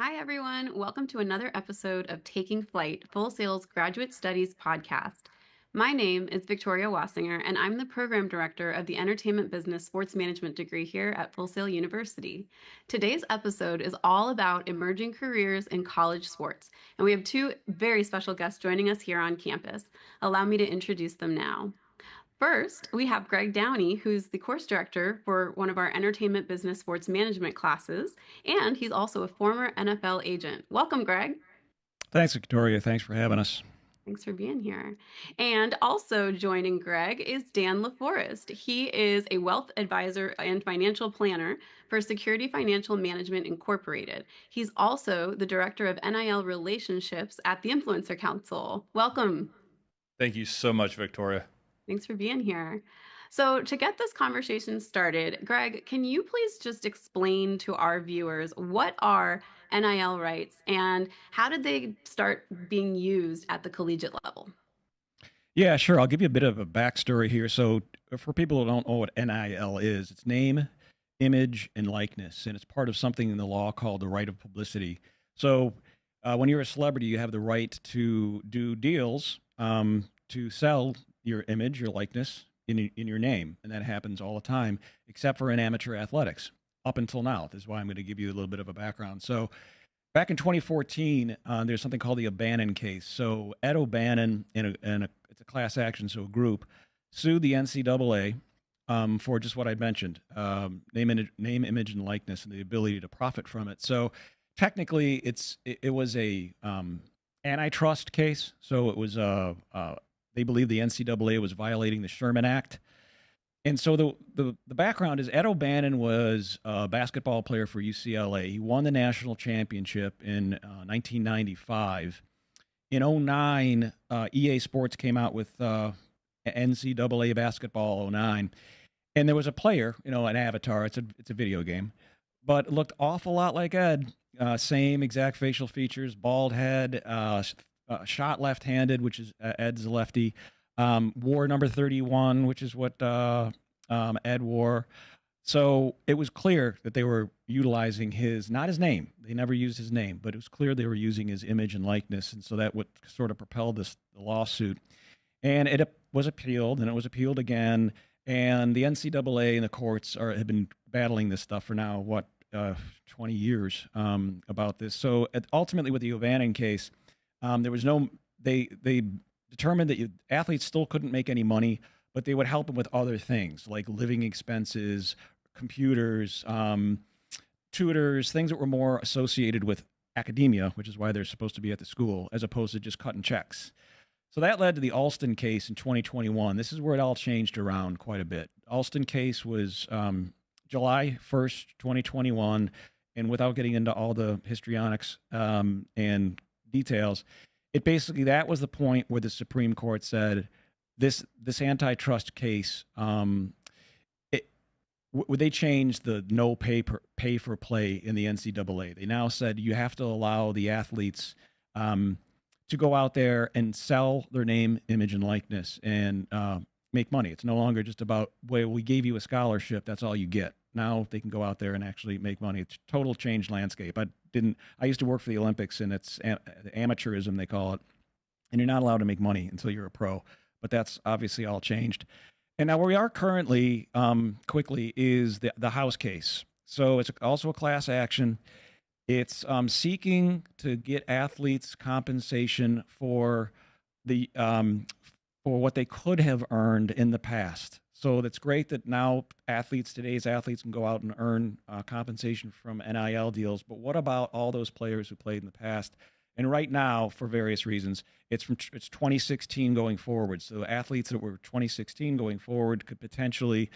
Hi, everyone. Welcome to another episode of Taking Flight, Full Sail's Graduate Studies podcast. My name is Victoria Wasinger, and I'm the program director of the Entertainment Business Sports Management degree here at Full Sail University. Today's episode is all about emerging careers in college sports, and we have two very special guests joining us here on campus. Allow me to introduce them now. First, we have Greg Downey, who's the course director for one of our entertainment business sports management classes, and he's also a former NFL agent. Welcome, Greg. Thanks, Victoria. Thanks for having us. Thanks for being here. And also joining Greg is Dan LaForest. He is a wealth advisor and financial planner for Security Financial Management Incorporated. He's also the director of NIL relationships at the Influencer Council. Welcome. Thank you so much, Victoria. Thanks for being here. So, to get this conversation started, Greg, can you please just explain to our viewers what are NIL rights and how did they start being used at the collegiate level? Yeah, sure. I'll give you a bit of a backstory here. So, for people who don't know what NIL is, it's name, image, and likeness, and it's part of something in the law called the right of publicity. So, when you're a celebrity, you have the right to do deals to sell your image, your likeness in your name, and that happens all the time, except for in amateur athletics. Up until now, this is why I'm going to give you a little bit of a background. So, back in 2014, there's something called the O'Bannon case. So Ed O'Bannon, it's a class action, so a group, sued the NCAA for just what I mentioned, name, image, and likeness, and the ability to profit from it. So technically, it was a antitrust case. So it was they believe the NCAA was violating the Sherman Act. And so the background is Ed O'Bannon was a basketball player for UCLA. He won the national championship in 1995. In '09, EA Sports came out with NCAA Basketball '09. And there was a player, an avatar. It's a video game. But it looked awful lot like Ed. Same exact facial features, bald head, shot left-handed, which is Ed's lefty. Wore number 31, which is what Ed wore. So it was clear that they were utilizing not his name. They never used his name, but it was clear they were using his image and likeness. And so that would sort of propel the lawsuit. And it was appealed, and it was appealed again. And the NCAA and the courts have been battling this stuff for now, 20 years about this. So ultimately with the O'Bannon case, there was they determined that athletes still couldn't make any money, but they would help them with other things like living expenses, computers, tutors, things that were more associated with academia, which is why they're supposed to be at the school, as opposed to just cutting checks. So that led to the Alston case in 2021. This is where it all changed around quite a bit. Alston case was July 1st, 2021, and without getting into all the histrionics and details, that was the point where the Supreme Court said this antitrust case, they changed the no pay for play in the NCAA. They now said you have to allow the athletes to go out there and sell their name, image, and likeness and make money. It's no longer just about, well, we gave you a scholarship, that's all you get. Now they can go out there and actually make money. It's a total changed landscape. I used to work for the Olympics, and it's amateurism, they call it. And you're not allowed to make money until you're a pro. But that's obviously all changed. And now where we are currently, quickly, is the House case. So it's also a class action. It's seeking to get athletes compensation for for what they could have earned in the past. So that's great that now today's athletes can go out and earn compensation from NIL deals. But what about all those players who played in the past? And right now, for various reasons, it's 2016 going forward. So athletes that were 2016 going forward could potentially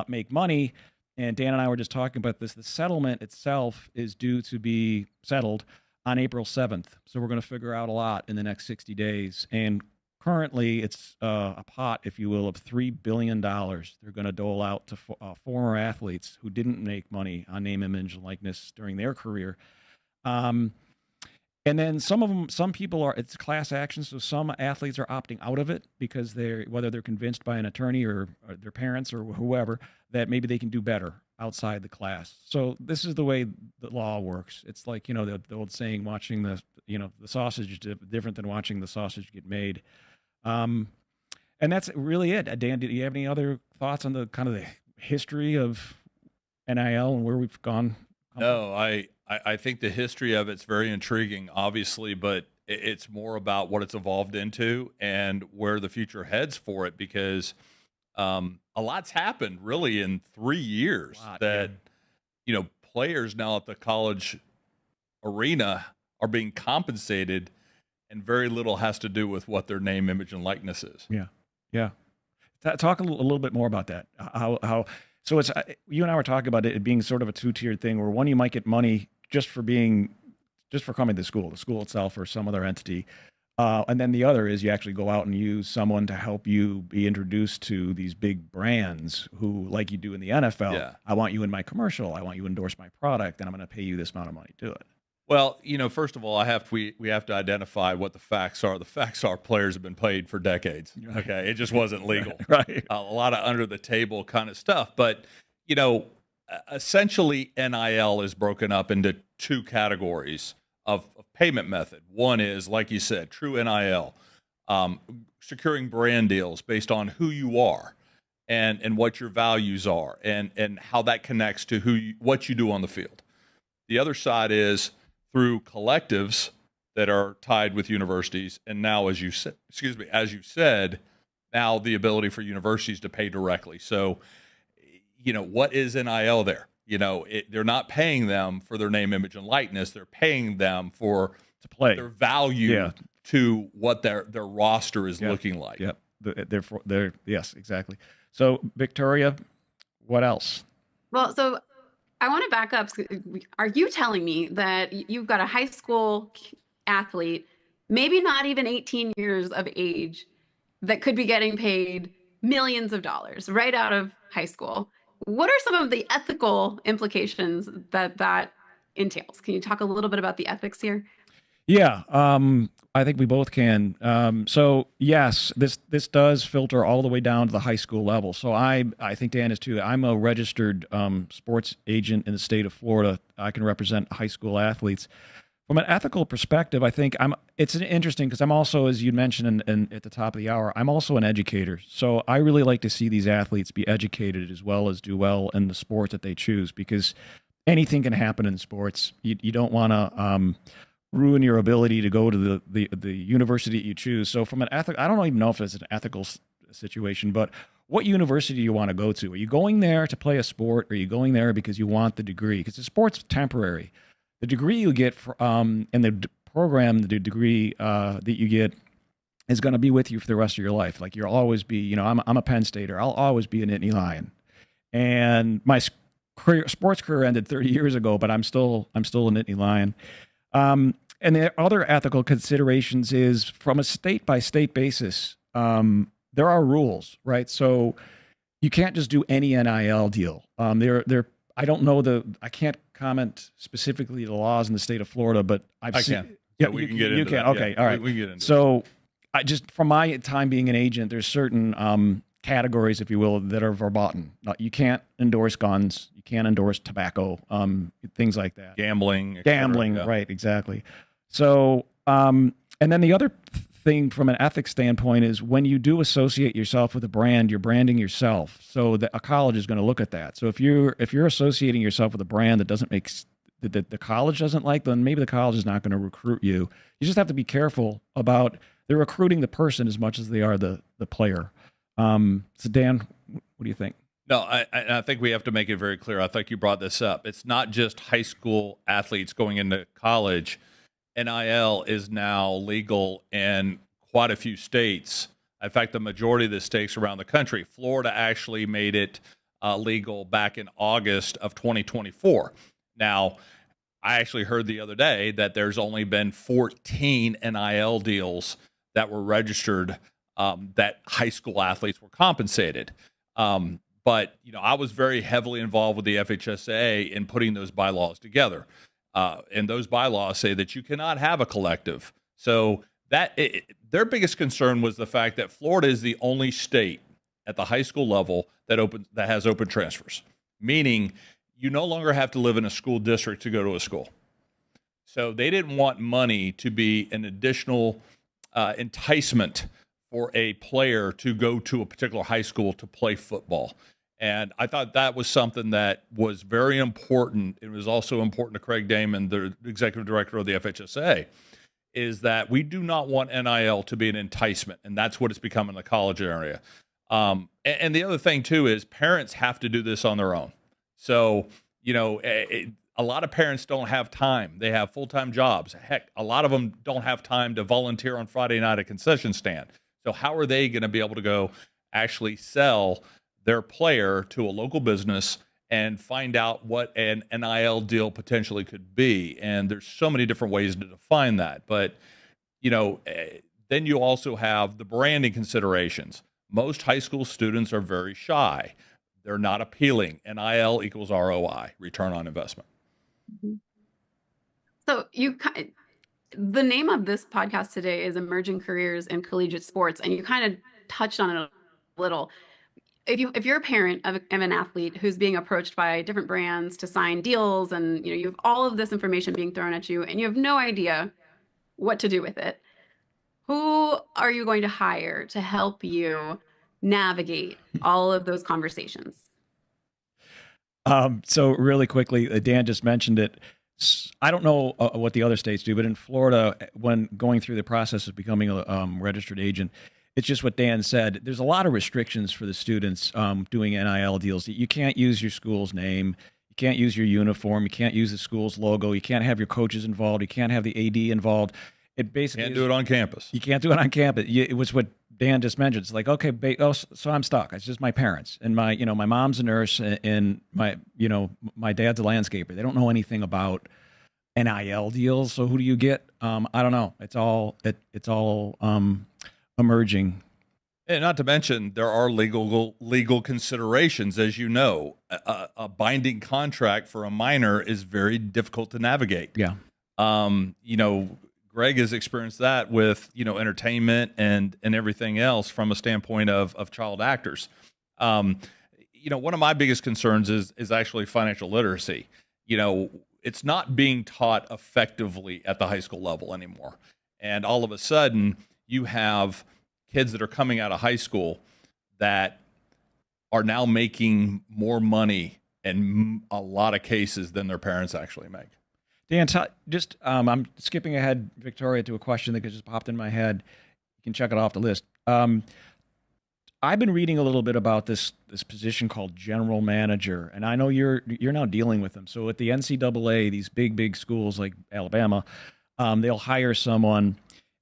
make money. And Dan and I were just talking about this. The settlement itself is due to be settled on April 7th. So we're going to figure out a lot in the next 60 days. And currently, it's a pot, if you will, of $3 billion they're going to dole out to former athletes who didn't make money on name, image, and likeness during their career. And then some people it's class action, so some athletes are opting out of it because whether they're convinced by an attorney or their parents or whoever that maybe they can do better. outside the class. So this is the way the law works. It's like, the old saying, watching the sausage is different than watching the sausage get made. Um, and that's really it. Dan, do you have any other thoughts on the kind of the history of NIL and where we've come from? No, I think the history of it's very intriguing, obviously, but it's more about what it's evolved into and where the future heads for it because a lot's happened really in 3 years A lot, yeah. that, players now at the college arena are being compensated and very little has to do with what their name, image, and likeness is. Yeah, yeah. Talk a little bit more about that. How so it's you and I were talking about it being sort of a two-tiered thing where one, you might get money just for coming to school, the school itself or some other entity. And then the other is you actually go out and use someone to help you be introduced to these big brands who, like you do in the NFL, Yeah. I want you in my commercial, I want you to endorse my product, and I'm going to pay you this amount of money to do it. Well, first of all, we have to identify what the facts are. The facts are players have been paid for decades. Okay, it just wasn't legal. Right. A lot of under the table kind of stuff. But essentially, NIL is broken up into two categories of payment method. One is, like you said, true NIL, securing brand deals based on who you are and what your values are and how that connects to what you do on the field. The other side is through collectives that are tied with universities, and now, as you said, now the ability for universities to pay directly. So, what is NIL there? They're not paying them for their name, image, and likeness. They're paying them for To play. their value Yeah. to what their roster is Yeah. looking like. Yep. They're yes, exactly. So, Victoria, what else? Well, so I want to back up. Are you telling me that you've got a high school athlete, maybe not even 18 years of age, that could be getting paid millions of dollars right out of high school? What are some of the ethical implications that entails? Can you talk a little bit about the ethics here? Yeah, I think we both can. So yes, this does filter all the way down to the high school level. So I think Dan is too. I'm a registered sports agent in the state of Florida. I can represent high school athletes. From an ethical perspective, I think it's interesting because I'm also, as you mentioned at the top of the hour, I'm also an educator. So I really like to see these athletes be educated as well as do well in the sport that they choose because anything can happen in sports. You don't want to ruin your ability to go to the university you choose. So from an ethic, I don't even know if it's an ethical situation, but what university do you want to go to? Are you going there to play a sport? Or are you going there because you want the degree? Because the sport's temporary. The degree you get and the program, the degree that you get is going to be with you for the rest of your life. Like you'll always be, I'm a Penn Stater. I'll always be an Nittany Lion. And my sports career ended 30 years ago, but I'm still a Nittany Lion. And the other ethical considerations is from a state by state basis. There are rules, right? So you can't just do any NIL deal. I don't know I can't comment specifically the laws in the state of Florida, but I can. Yeah, So we you can get into can. that. Okay, Yeah, all right. we can get into So I just from my time being an agent, there's certain categories, if you will, that are verboten. You can't endorse guns. You can't endorse tobacco, things like that. Gambling. Et cetera. Gambling, Yeah. right, exactly. So, and then the other thing from an ethics standpoint is when you do associate yourself with a brand, you're branding yourself. So a college is going to look at that. So if you're associating yourself with a brand that doesn't make that the college doesn't like, then maybe the college is not going to recruit you. You just have to be careful about they're recruiting the person as much as they are the player. So Dan, what do you think? No, I think we have to make it very clear. I think you brought this up. It's not just high school athletes going into college. NIL is now legal in quite a few states. In fact, the majority of the states around the country. Florida actually made it legal back in August of 2024. Now, I actually heard the other day that there's only been 14 NIL deals that were registered that high school athletes were compensated. But, I was very heavily involved with the FHSA in putting those bylaws together. And those bylaws say that you cannot have a collective. So their biggest concern was the fact that Florida is the only state at the high school level that has open transfers. meaning you no longer have to live in a school district to go to a school. So they didn't want money to be an additional enticement for a player to go to a particular high school to play football. And I thought that was something that was very important. It was also important to Craig Damon, the executive director of the FHSA, is that we do not want NIL to be an enticement. And that's what it's become in the college area. And the other thing, too, is parents have to do this on their own. So, a lot of parents don't have time. They have full-time jobs. Heck, a lot of them don't have time to volunteer on Friday night at a concession stand. So how are they going to be able to go actually sell their player to a local business and find out what an NIL deal potentially could be? And there's so many different ways to define that. But, then you also have the branding considerations. Most high school students are very shy. They're not appealing. NIL equals ROI, return on investment. So the name of this podcast today is Emerging Careers in Collegiate Sports, and you kind of touched on it a little. If you're a parent of an athlete who's being approached by different brands to sign deals, and you have all of this information being thrown at you, and you have no idea what to do with it, who are you going to hire to help you navigate all of those conversations? So really quickly, Dan just mentioned it. I don't know what the other states do, but in Florida, when going through the process of becoming a registered agent, it's just what Dan said. There's a lot of restrictions for the students doing NIL deals. You can't use your school's name. You can't use your uniform. You can't use the school's logo. You can't have your coaches involved. You can't have the AD involved. It basically can't do it on campus. You can't do it on campus. It was what Dan just mentioned. It's like, okay, so I'm stuck. It's just my parents and my mom's a nurse and my dad's a landscaper. They don't know anything about NIL deals. So who do you get? I don't know. It's all emerging. And not to mention, there are legal considerations, as you know. A binding contract for a minor is very difficult to navigate. Yeah. Greg has experienced that with, entertainment and everything else from a standpoint of child actors. One of my biggest concerns is actually financial literacy. It's not being taught effectively at the high school level anymore. And all of a sudden, you have kids that are coming out of high school that are now making more money in a lot of cases than their parents actually make. Dan, I'm skipping ahead, Victoria, to a question that just popped in my head. You can check it off the list. I've been reading a little bit about this position called general manager, and I know you're now dealing with them. So at the NCAA, these big schools like Alabama, they'll hire someone,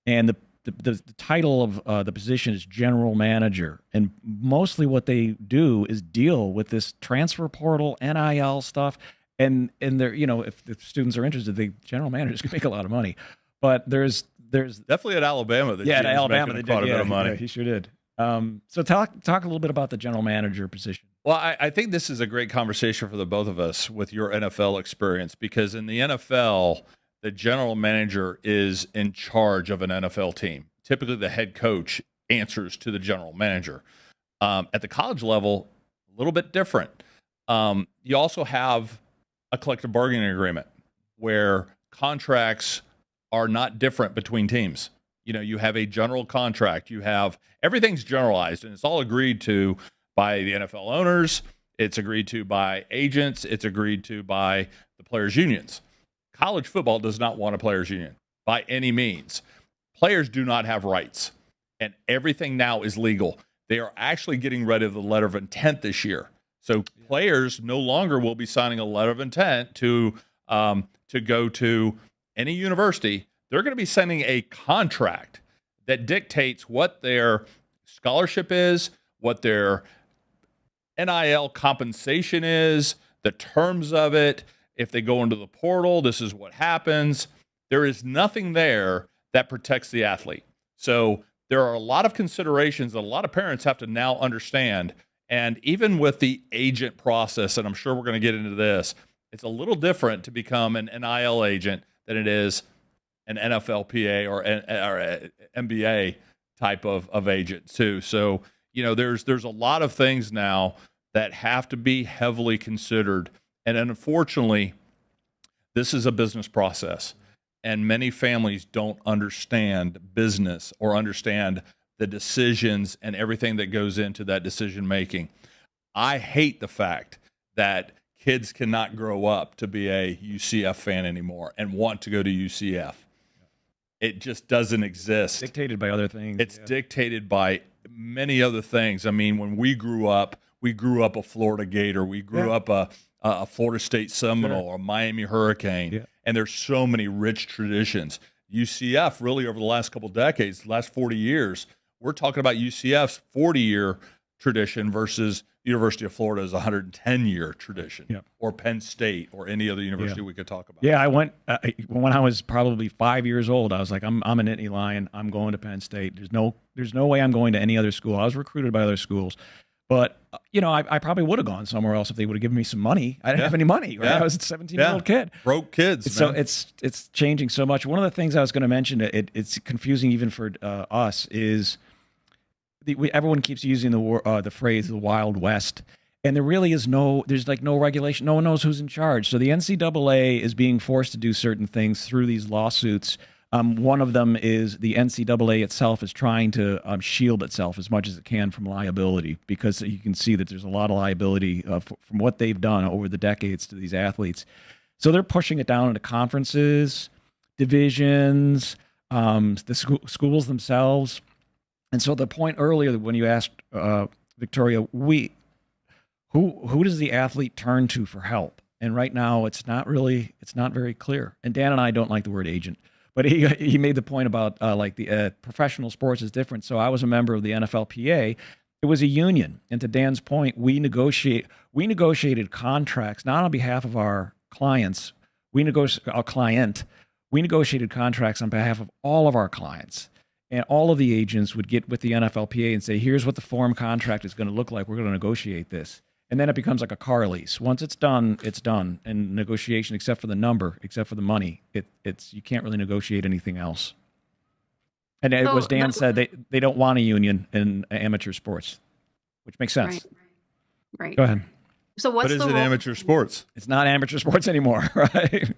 and the title of the position is general manager, and mostly what they do is deal with this transfer portal, NIL stuff. And they're, if the students are interested, the general managers can make a lot of money. But there's definitely at Alabama. At Alabama, they did quite a bit of money. Yeah, he sure did. So talk a little bit about the general manager position. Well, I think this is a great conversation for the both of us with your NFL experience, because in the NFL, the general manager is in charge of an NFL team. Typically, the head coach answers to the general manager. At the college level, a little bit different. You also have a collective bargaining agreement where contracts are not different between teams. You have a general contract. You have everything's generalized, and it's all agreed to by the NFL owners. It's agreed to by agents. It's agreed to by the players' unions. College football does not want a players' union by any means. Players do not have rights, and everything now is legal. They are actually getting rid of the letter of intent this year. So players no longer will be signing a letter of intent to go to any university. They're going to be signing a contract that dictates what their scholarship is, what their NIL compensation is, the terms of it. If they go into the portal, this is what happens. There is nothing there that protects the athlete. So there are a lot of considerations that a lot of parents have to now understand. And even with the agent process, and I'm sure we're going to get into this, it's a little different to become an NIL agent than it is an NFLPA or NBA type of agent too. So, there's a lot of things now that have to be heavily considered. And unfortunately, this is a business process, and many families don't understand business or understand the decisions and everything that goes into that decision making. I hate the fact that kids cannot grow up to be a UCF fan anymore and want to go to UCF. It just doesn't exist. Dictated by other things. It's dictated by many other things. I mean, when we grew up a Florida Gator. We grew up a Florida State Seminole or Miami Hurricane. Yeah. And there's so many rich traditions. UCF, really, over the last couple decades, the last 40 years, we're talking about UCF's 40-year tradition versus University of Florida's 110-year tradition, or Penn State, or any other university we could talk about. Yeah, I went when I was probably 5 years old. I was like, I'm a Nittany Lion. I'm going to Penn State. There's no way I'm going to any other school. I was recruited by other schools, but I probably would have gone somewhere else if they would have given me some money. I didn't have any money. Right? I was a 17-year-old kid. Broke kids. So it's changing so much. One of the things I was going to mention, it's confusing even for us, is everyone keeps using the phrase the Wild West, and there really is there's like no regulation. No one knows who's in charge. So the NCAA is being forced to do certain things through these lawsuits. One of them is the NCAA itself is trying to shield itself as much as it can from liability, because you can see that there's a lot of liability from what they've done over the decades to these athletes. So they're pushing it down into conferences, divisions, the schools themselves. And so the point earlier when you asked Victoria, who does the athlete turn to for help? And right now it's not very clear. And Dan and I don't like the word agent, but he made the point about like the professional sports is different. So I was a member of the NFLPA. It was a union, and to Dan's point, we negotiated contracts not on behalf of our clients. We negotiated contracts on behalf of all of our clients. And all of the agents would get with the NFLPA and say, here's what the form contract is going to look like. We're going to negotiate this. And then it becomes like a car lease. Once it's done, it's done. And negotiation, except for the number, except for the money, it's you can't really negotiate anything else. And it was Dan said, they don't want a union in amateur sports, which makes sense. Right. Go ahead. So what's the role? Amateur sports? It's not amateur sports anymore, right?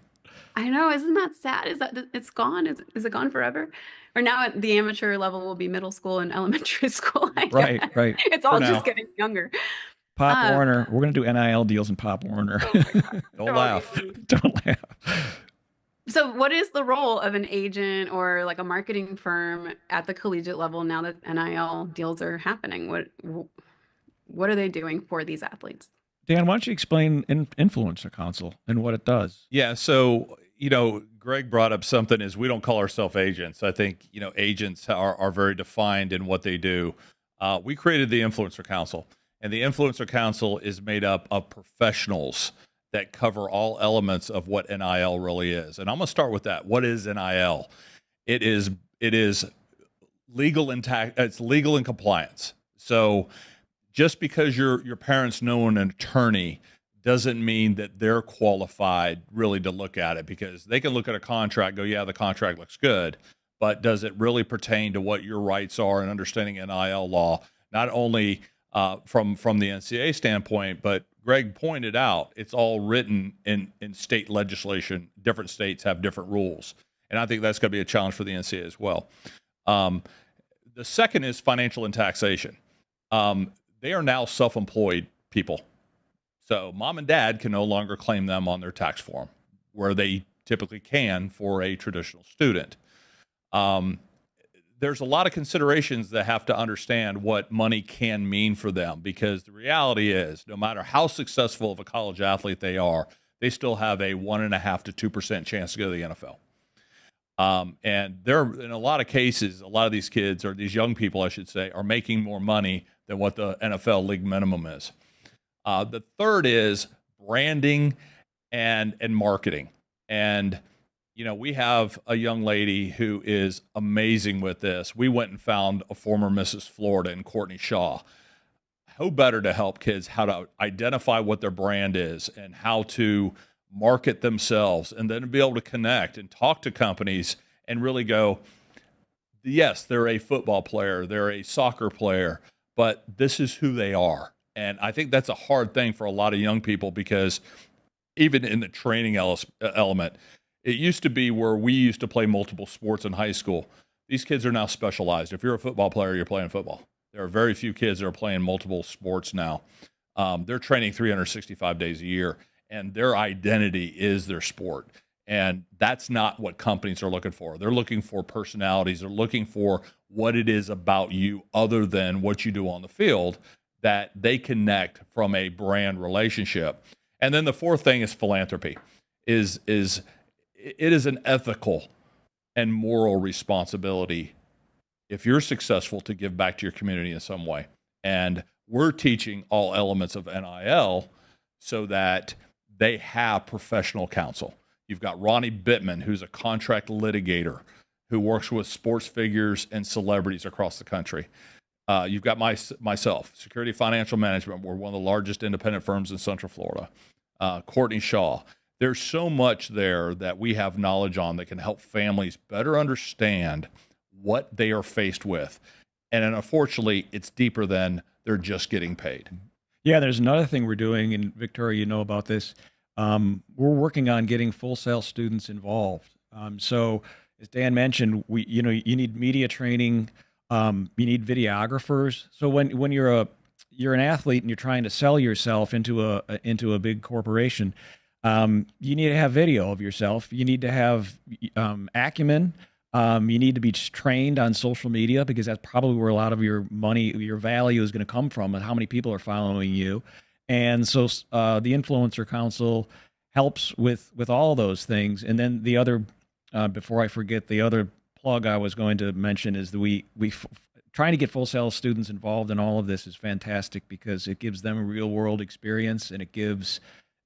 I know. Isn't that sad? Is that it's gone? Is it gone forever? Or now at the amateur level will be middle school and elementary school. Right. It's all just getting younger. Pop Warner. We're going to do NIL deals in Pop Warner. Oh my God. Don't laugh. Don't laugh. So what is the role of an agent or like a marketing firm at the collegiate level now that NIL deals are happening? What are they doing for these athletes? Dan, why don't you explain Influencer Council and what it does? Yeah. So, Greg brought up something is we don't call ourselves agents. I think, agents are very defined in what they do. We created the Influencer Council, and the Influencer Council is made up of professionals that cover all elements of what NIL really is. And I'm going to start with that. What is NIL? It is legal it's legal and compliance. So just because your parents know an attorney doesn't mean that they're qualified really to look at it, because they can look at a contract, go, yeah, the contract looks good, but does it really pertain to what your rights are and understanding NIL law, not only from the NCAA standpoint, but Greg pointed out it's all written in state legislation. Different states have different rules. And I think that's going to be a challenge for the NCAA as well. The second is financial and taxation. They are now self-employed people. So mom and dad can no longer claim them on their tax form, where they typically can for a traditional student. There's a lot of considerations that have to understand what money can mean for them, because the reality is no matter how successful of a college athlete they are, they still have a 1.5% to 2% chance to go to the NFL. And there, in a lot of cases, a lot of these kids, or these young people, I should say, are making more money than what the NFL league minimum is. The third is branding and marketing. And, we have a young lady who is amazing with this. We went and found a former Mrs. Florida in Courtney Shaw. Who better to help kids how to identify what their brand is and how to market themselves, and then be able to connect and talk to companies and really go, yes, they're a football player, they're a soccer player, but this is who they are. And I think that's a hard thing for a lot of young people because even in the training element, it used to be where we used to play multiple sports in high school. These kids are now specialized. If you're a football player, you're playing football. There are very few kids that are playing multiple sports now. They're training 365 days a year, and their identity is their sport. And that's not what companies are looking for. They're looking for personalities. They're looking for what it is about you other than what you do on the field that they connect from a brand relationship. And then the fourth thing is philanthropy. It is an ethical and moral responsibility if you're successful to give back to your community in some way. And we're teaching all elements of NIL so that they have professional counsel. You've got Ronnie Bittman, who's a contract litigator who works with sports figures and celebrities across the country. You've got myself, Security Financial Management. We're one of the largest independent firms in Central Florida. Courtney Shaw. There's so much there that we have knowledge on that can help families better understand what they are faced with. And unfortunately, it's deeper than they're just getting paid. Yeah, there's another thing we're doing, and Victoria, you know about this. We're working on getting Full Sail students involved. So as Dan mentioned, you need media training, you need videographers. So when you're an athlete and you're trying to sell yourself into a big corporation, you need to have video of yourself. You need to have acumen. You need to be trained on social media because that's probably where a lot of your money, your value is going to come from, and how many people are following you. And so the Influencer Council helps with all those things. And then the other, before I forget, the other plug I was going to mention is that we trying to get Full Sail students involved in all of this is fantastic because it gives them a real world experience and it gives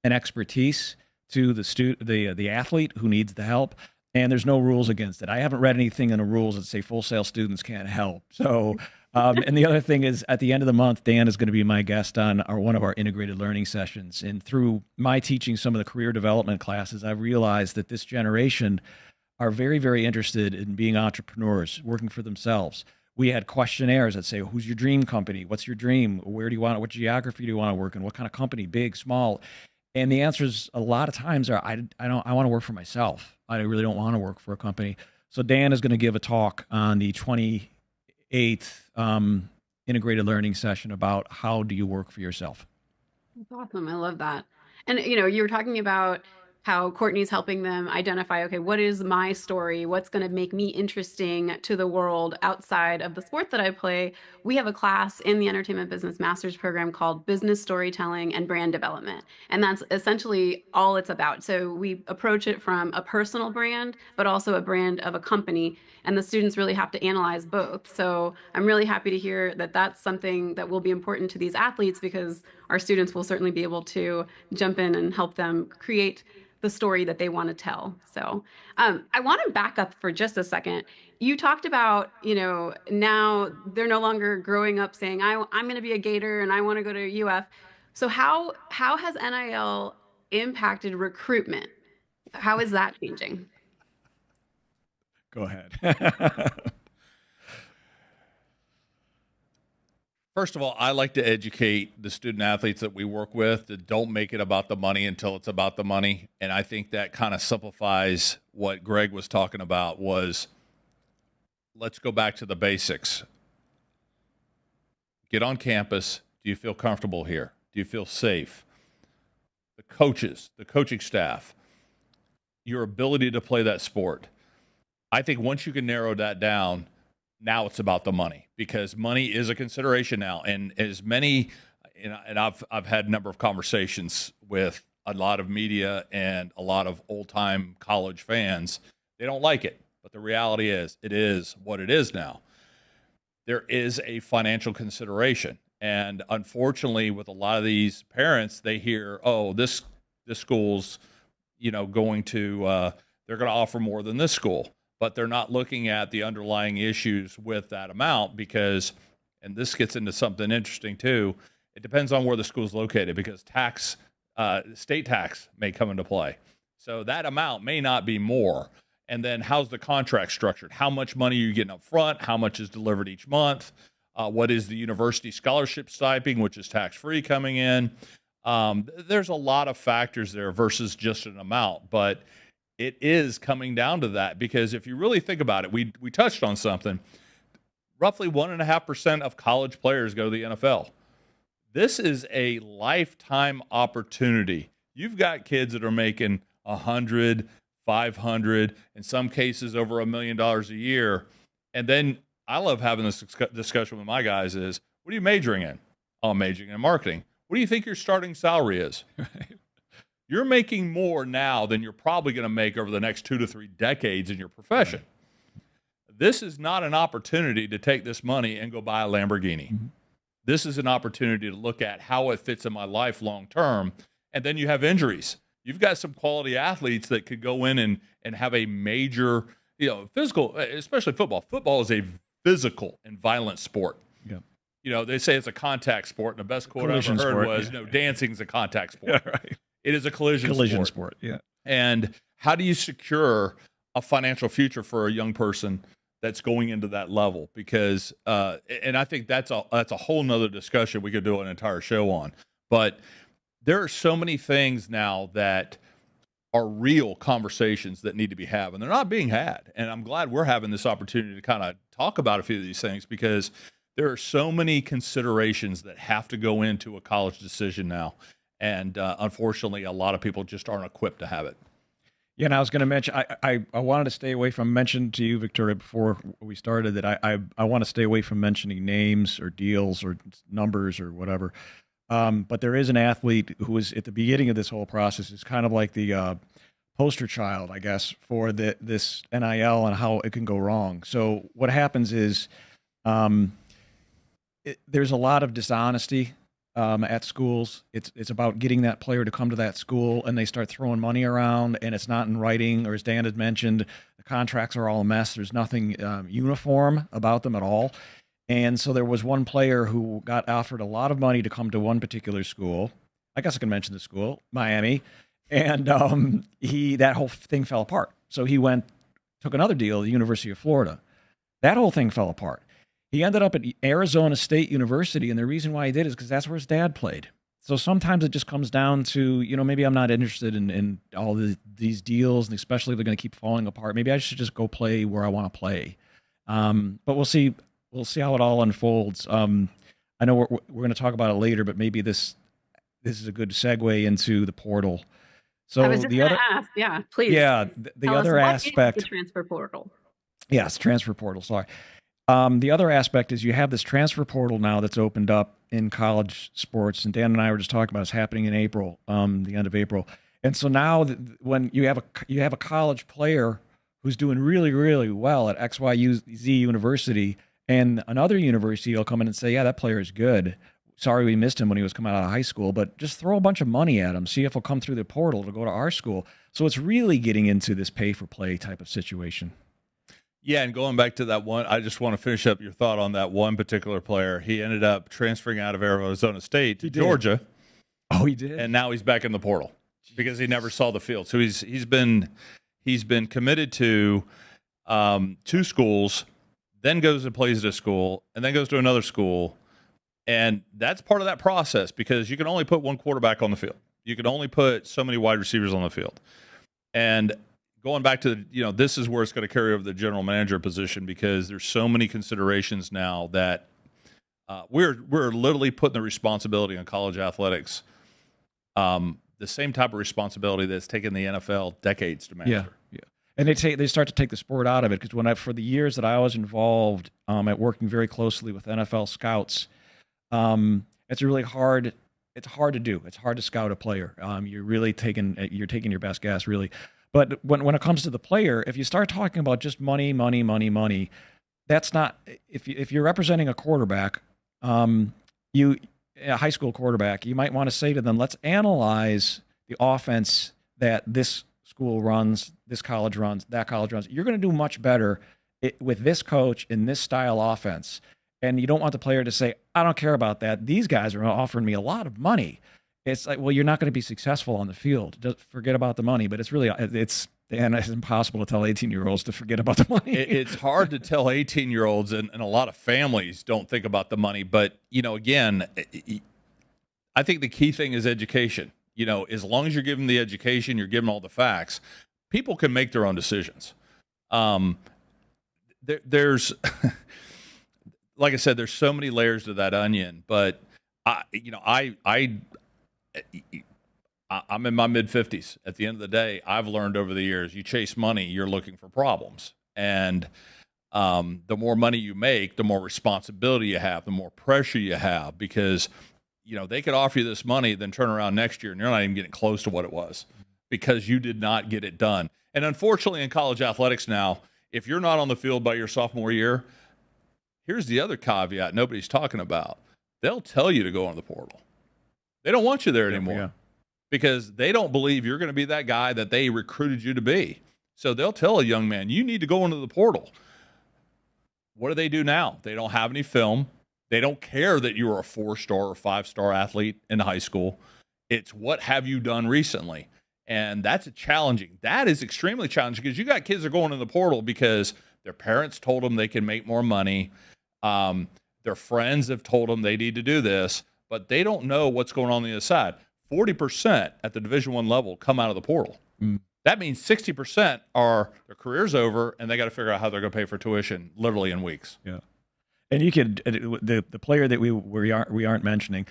an expertise to the athlete who needs the help. And there's no rules against it. I haven't read anything in the rules that say Full Sail students can't help. So, and the other thing is at the end of the month, Dan is going to be my guest on one of our integrated learning sessions. And through my teaching some of the career development classes, I've realized that this generation are very, very interested in being entrepreneurs, working for themselves. We had questionnaires that say, who's your dream company? What's your dream? Where do you want, what geography do you want to work in? What kind of company, big, small? And the answers a lot of times are, I want to work for myself. I really don't want to work for a company. So Dan is going to give a talk on the 28th integrated learning session about how do you work for yourself. That's awesome. I love that. And, you were talking about how Courtney's helping them identify, okay, what is my story? What's going to make me interesting to the world outside of the sport that I play? We have a class in the Entertainment Business Master's program called Business Storytelling and Brand Development. And that's essentially all it's about. So we approach it from a personal brand, but also a brand of a company. And the students really have to analyze both. So I'm really happy to hear that that's something that will be important to these athletes because our students will certainly be able to jump in and help them create the story that they want to tell. So I want to back up for just a second. You talked about, now they're no longer growing up saying, I'm going to be a Gator and I want to go to UF. So how has NIL impacted recruitment? How is that changing? Go ahead. First of all, I like to educate the student athletes that we work with that don't make it about the money until it's about the money. And I think that kind of simplifies what Greg was talking about was let's go back to the basics. Get on campus. Do you feel comfortable here? Do you feel safe? The coaches, the coaching staff, your ability to play that sport. I think once you can narrow that down, now it's about the money because money is a consideration now. And as many, and I've had a number of conversations with a lot of media and a lot of old time college fans. They don't like it, but the reality is it is what it is now. There is a financial consideration. And unfortunately, with a lot of these parents, they hear, oh, this school's, going to, they're going to offer more than this school. But they're not looking at the underlying issues with that amount because, and this gets into something interesting too, it depends on where the school is located because state tax may come into play. So that amount may not be more. And then how's the contract structured? How much money are you getting up front? How much is delivered each month? What is the university scholarship stipend, which is tax-free coming in? There's a lot of factors there versus just an amount, but it is coming down to that because if you really think about it, we touched on something. Roughly 1.5% of college players go to the NFL. This is a lifetime opportunity. You've got kids that are making 100, 500, in some cases over $1 million a year. And then I love having this discussion with my guys is, what are you majoring in? Oh, I'm majoring in marketing. What do you think your starting salary is? Right. You're making more now than you're probably going to make over the next 2 to 3 decades in your profession. Right. This is not an opportunity to take this money and go buy a Lamborghini. Mm-hmm. This is an opportunity to look at how it fits in my life long term. And then you have injuries. You've got some quality athletes that could go in and have a major, physical, especially football. Football is a physical and violent sport. Yeah. They say it's a contact sport, and the best quote I ever heard was, dancing's a contact sport. Yeah, right. It is a collision sport. Yeah. And how do you secure a financial future for a young person that's going into that level? Because, and I think that's a whole nother discussion we could do an entire show on. But there are so many things now that are real conversations that need to be had, and they're not being had. And I'm glad we're having this opportunity to kind of talk about a few of these things because there are so many considerations that have to go into a college decision now. And unfortunately, a lot of people just aren't equipped to have it. Yeah, and I was going to mention, I wanted to stay away from mentioning to you, Victoria, before we started that I want to stay away from mentioning names or deals or numbers or whatever. But there is an athlete who was at the beginning of this whole process. Is kind of like the poster child, I guess, for this NIL and how it can go wrong. So what happens is there's a lot of dishonesty at schools. It's about getting that player to come to that school, and they start throwing money around, and it's not in writing, or as Dan had mentioned, the contracts are all a mess. There's nothing uniform about them at all. And so there was one player who got offered a lot of money to come to one particular school. I guess I can mention the school, Miami. And that whole thing fell apart. So he took another deal at the University of Florida. That whole thing fell apart. He ended up at Arizona State University, and the reason why he did is because that's where his dad played. So sometimes it just comes down to, maybe I'm not interested in all these deals, and especially if they're going to keep falling apart. Maybe I should just go play where I want to play. But we'll see. We'll see how it all unfolds. I know we're going to talk about it later, but maybe this is a good segue into the portal. So I was just going to ask, yeah, please. Yeah, the other aspect, the transfer portal. Yes, transfer portal. Sorry. The other aspect is you have this transfer portal now that's opened up in college sports, and Dan and I were just talking about it's happening in April, the end of April. And so now when you have a college player who's doing really, really well at XYZ University, and another university will come in and say, yeah, that player is good. Sorry we missed him when he was coming out of high school, but just throw a bunch of money at him. See if he'll come through the portal to go to our school. So it's really getting into this pay-for-play type of situation. Yeah, and going back to that one, I just want to finish up your thought on that one particular player. He ended up transferring out of Arizona State to Georgia. Oh, he did? And now he's back in the portal because he never saw the field. So he's been committed to 2 schools, then goes and plays at a school, and then goes to another school. And that's part of that process because you can only put one quarterback on the field. You can only put so many wide receivers on the field. And going back to, this is where it's going to carry over the general manager position because there's so many considerations now that we're literally putting the responsibility on college athletics, the same type of responsibility that's taken the NFL decades to master. Yeah. And they start to take the sport out of it because for the years that I was involved at working very closely with NFL scouts, it's really hard. It's hard to do. It's hard to scout a player. You're really taking your best guess, really. But when it comes to the player, if you start talking about just money, that's not. If you're representing a quarterback, a high school quarterback, you might want to say to them, let's analyze the offense that this school runs, this college runs, that college runs. You're going to do much better with this coach in this style offense. And you don't want the player to say, I don't care about that. These guys are offering me a lot of money. It's like, well, you're not going to be successful on the field. Just forget about the money. But it's really, Dan, it's impossible to tell 18-year-olds to forget about the money. It's hard to tell 18-year-olds, and a lot of families don't think about the money. But, again, I think the key thing is education. As long as you're giving the education, you're giving all the facts, people can make their own decisions. There's, like I said, there's so many layers to that onion. But I'm in my mid-50s. At the end of the day, I've learned over the years, you chase money, you're looking for problems. And the more money you make, the more responsibility you have, the more pressure you have, because they could offer you this money, then turn around next year and you're not even getting close to what it was because you did not get it done. And unfortunately, in college athletics now, if you're not on the field by your sophomore year, here's the other caveat nobody's talking about. They'll tell you to go on the portal. They don't want you there anymore because they don't believe you're going to be that guy that they recruited you to be. So they'll tell a young man, you need to go into the portal. What do they do now? They don't have any film. They don't care that you were a 4-star or 5-star athlete in high school. It's what have you done recently? And that's challenging. That is extremely challenging because you got kids that are going in the portal because their parents told them they can make more money. Their friends have told them they need to do this, but they don't know what's going on the other side. 40% at the Division I level come out of the portal. That means 60% are their career's over, and they got to figure out how they're going to pay for tuition literally in weeks. Yeah. And you could the player that we aren't mentioning.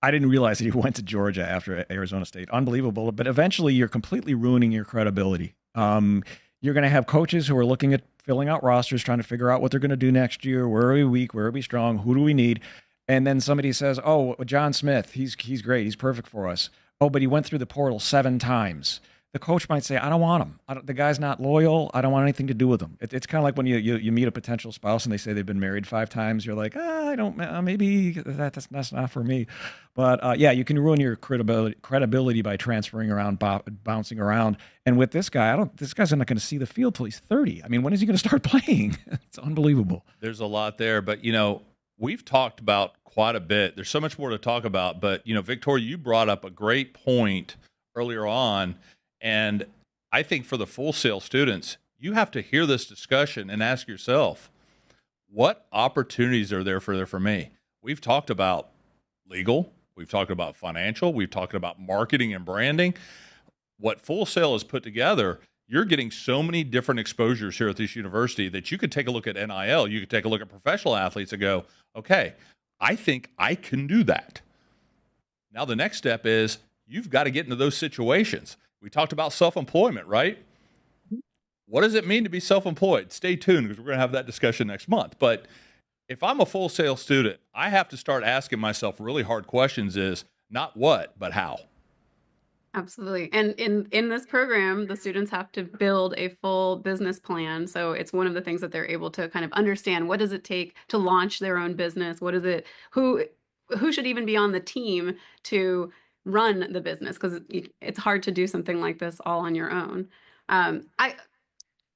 I didn't realize that he went to Georgia after Arizona State. Unbelievable. But eventually, you're completely ruining your credibility. You're going to have coaches who are looking at filling out rosters, trying to figure out what they're going to do next year. Where are we weak? Where are we strong? Who do we need? And then somebody says, "Oh, John Smith, he's great. He's perfect for us." Oh, but he went through the portal 7 times. The coach might say, I don't want him. The guy's not loyal. I don't want anything to do with him. It's kind of like when you meet a potential spouse and they say they've been married 5 times. You're like, I don't, maybe that's not for me. But yeah, you can ruin your credibility by transferring around, bouncing around. And with this guy, this guy's not going to see the field till he's 30. I mean, when is he going to start playing? It's unbelievable. There's a lot there, but we've talked about quite a bit. There's so much more to talk about, but Victoria, you brought up a great point earlier on. And I think for the Full Sail students, you have to hear this discussion and ask yourself, what opportunities are there for me? We've talked about legal. We've talked about financial. We've talked about marketing and branding. What Full Sail has put together, you're getting so many different exposures here at this university that you could take a look at NIL. You could take a look at professional athletes and go, okay, I think I can do that. Now the next step is you've got to get into those situations. We talked about self-employment, right? What does it mean to be self-employed? Stay tuned because we're going to have that discussion next month. But if I'm a Full Sail student, I have to start asking myself really hard questions is not what, but how. Absolutely. And in this program, the students have to build a full business plan. So it's one of the things that they're able to kind of understand. What does it take to launch their own business? What is it? Who should even be on the team to run the business, because it's hard to do something like this all on your own. I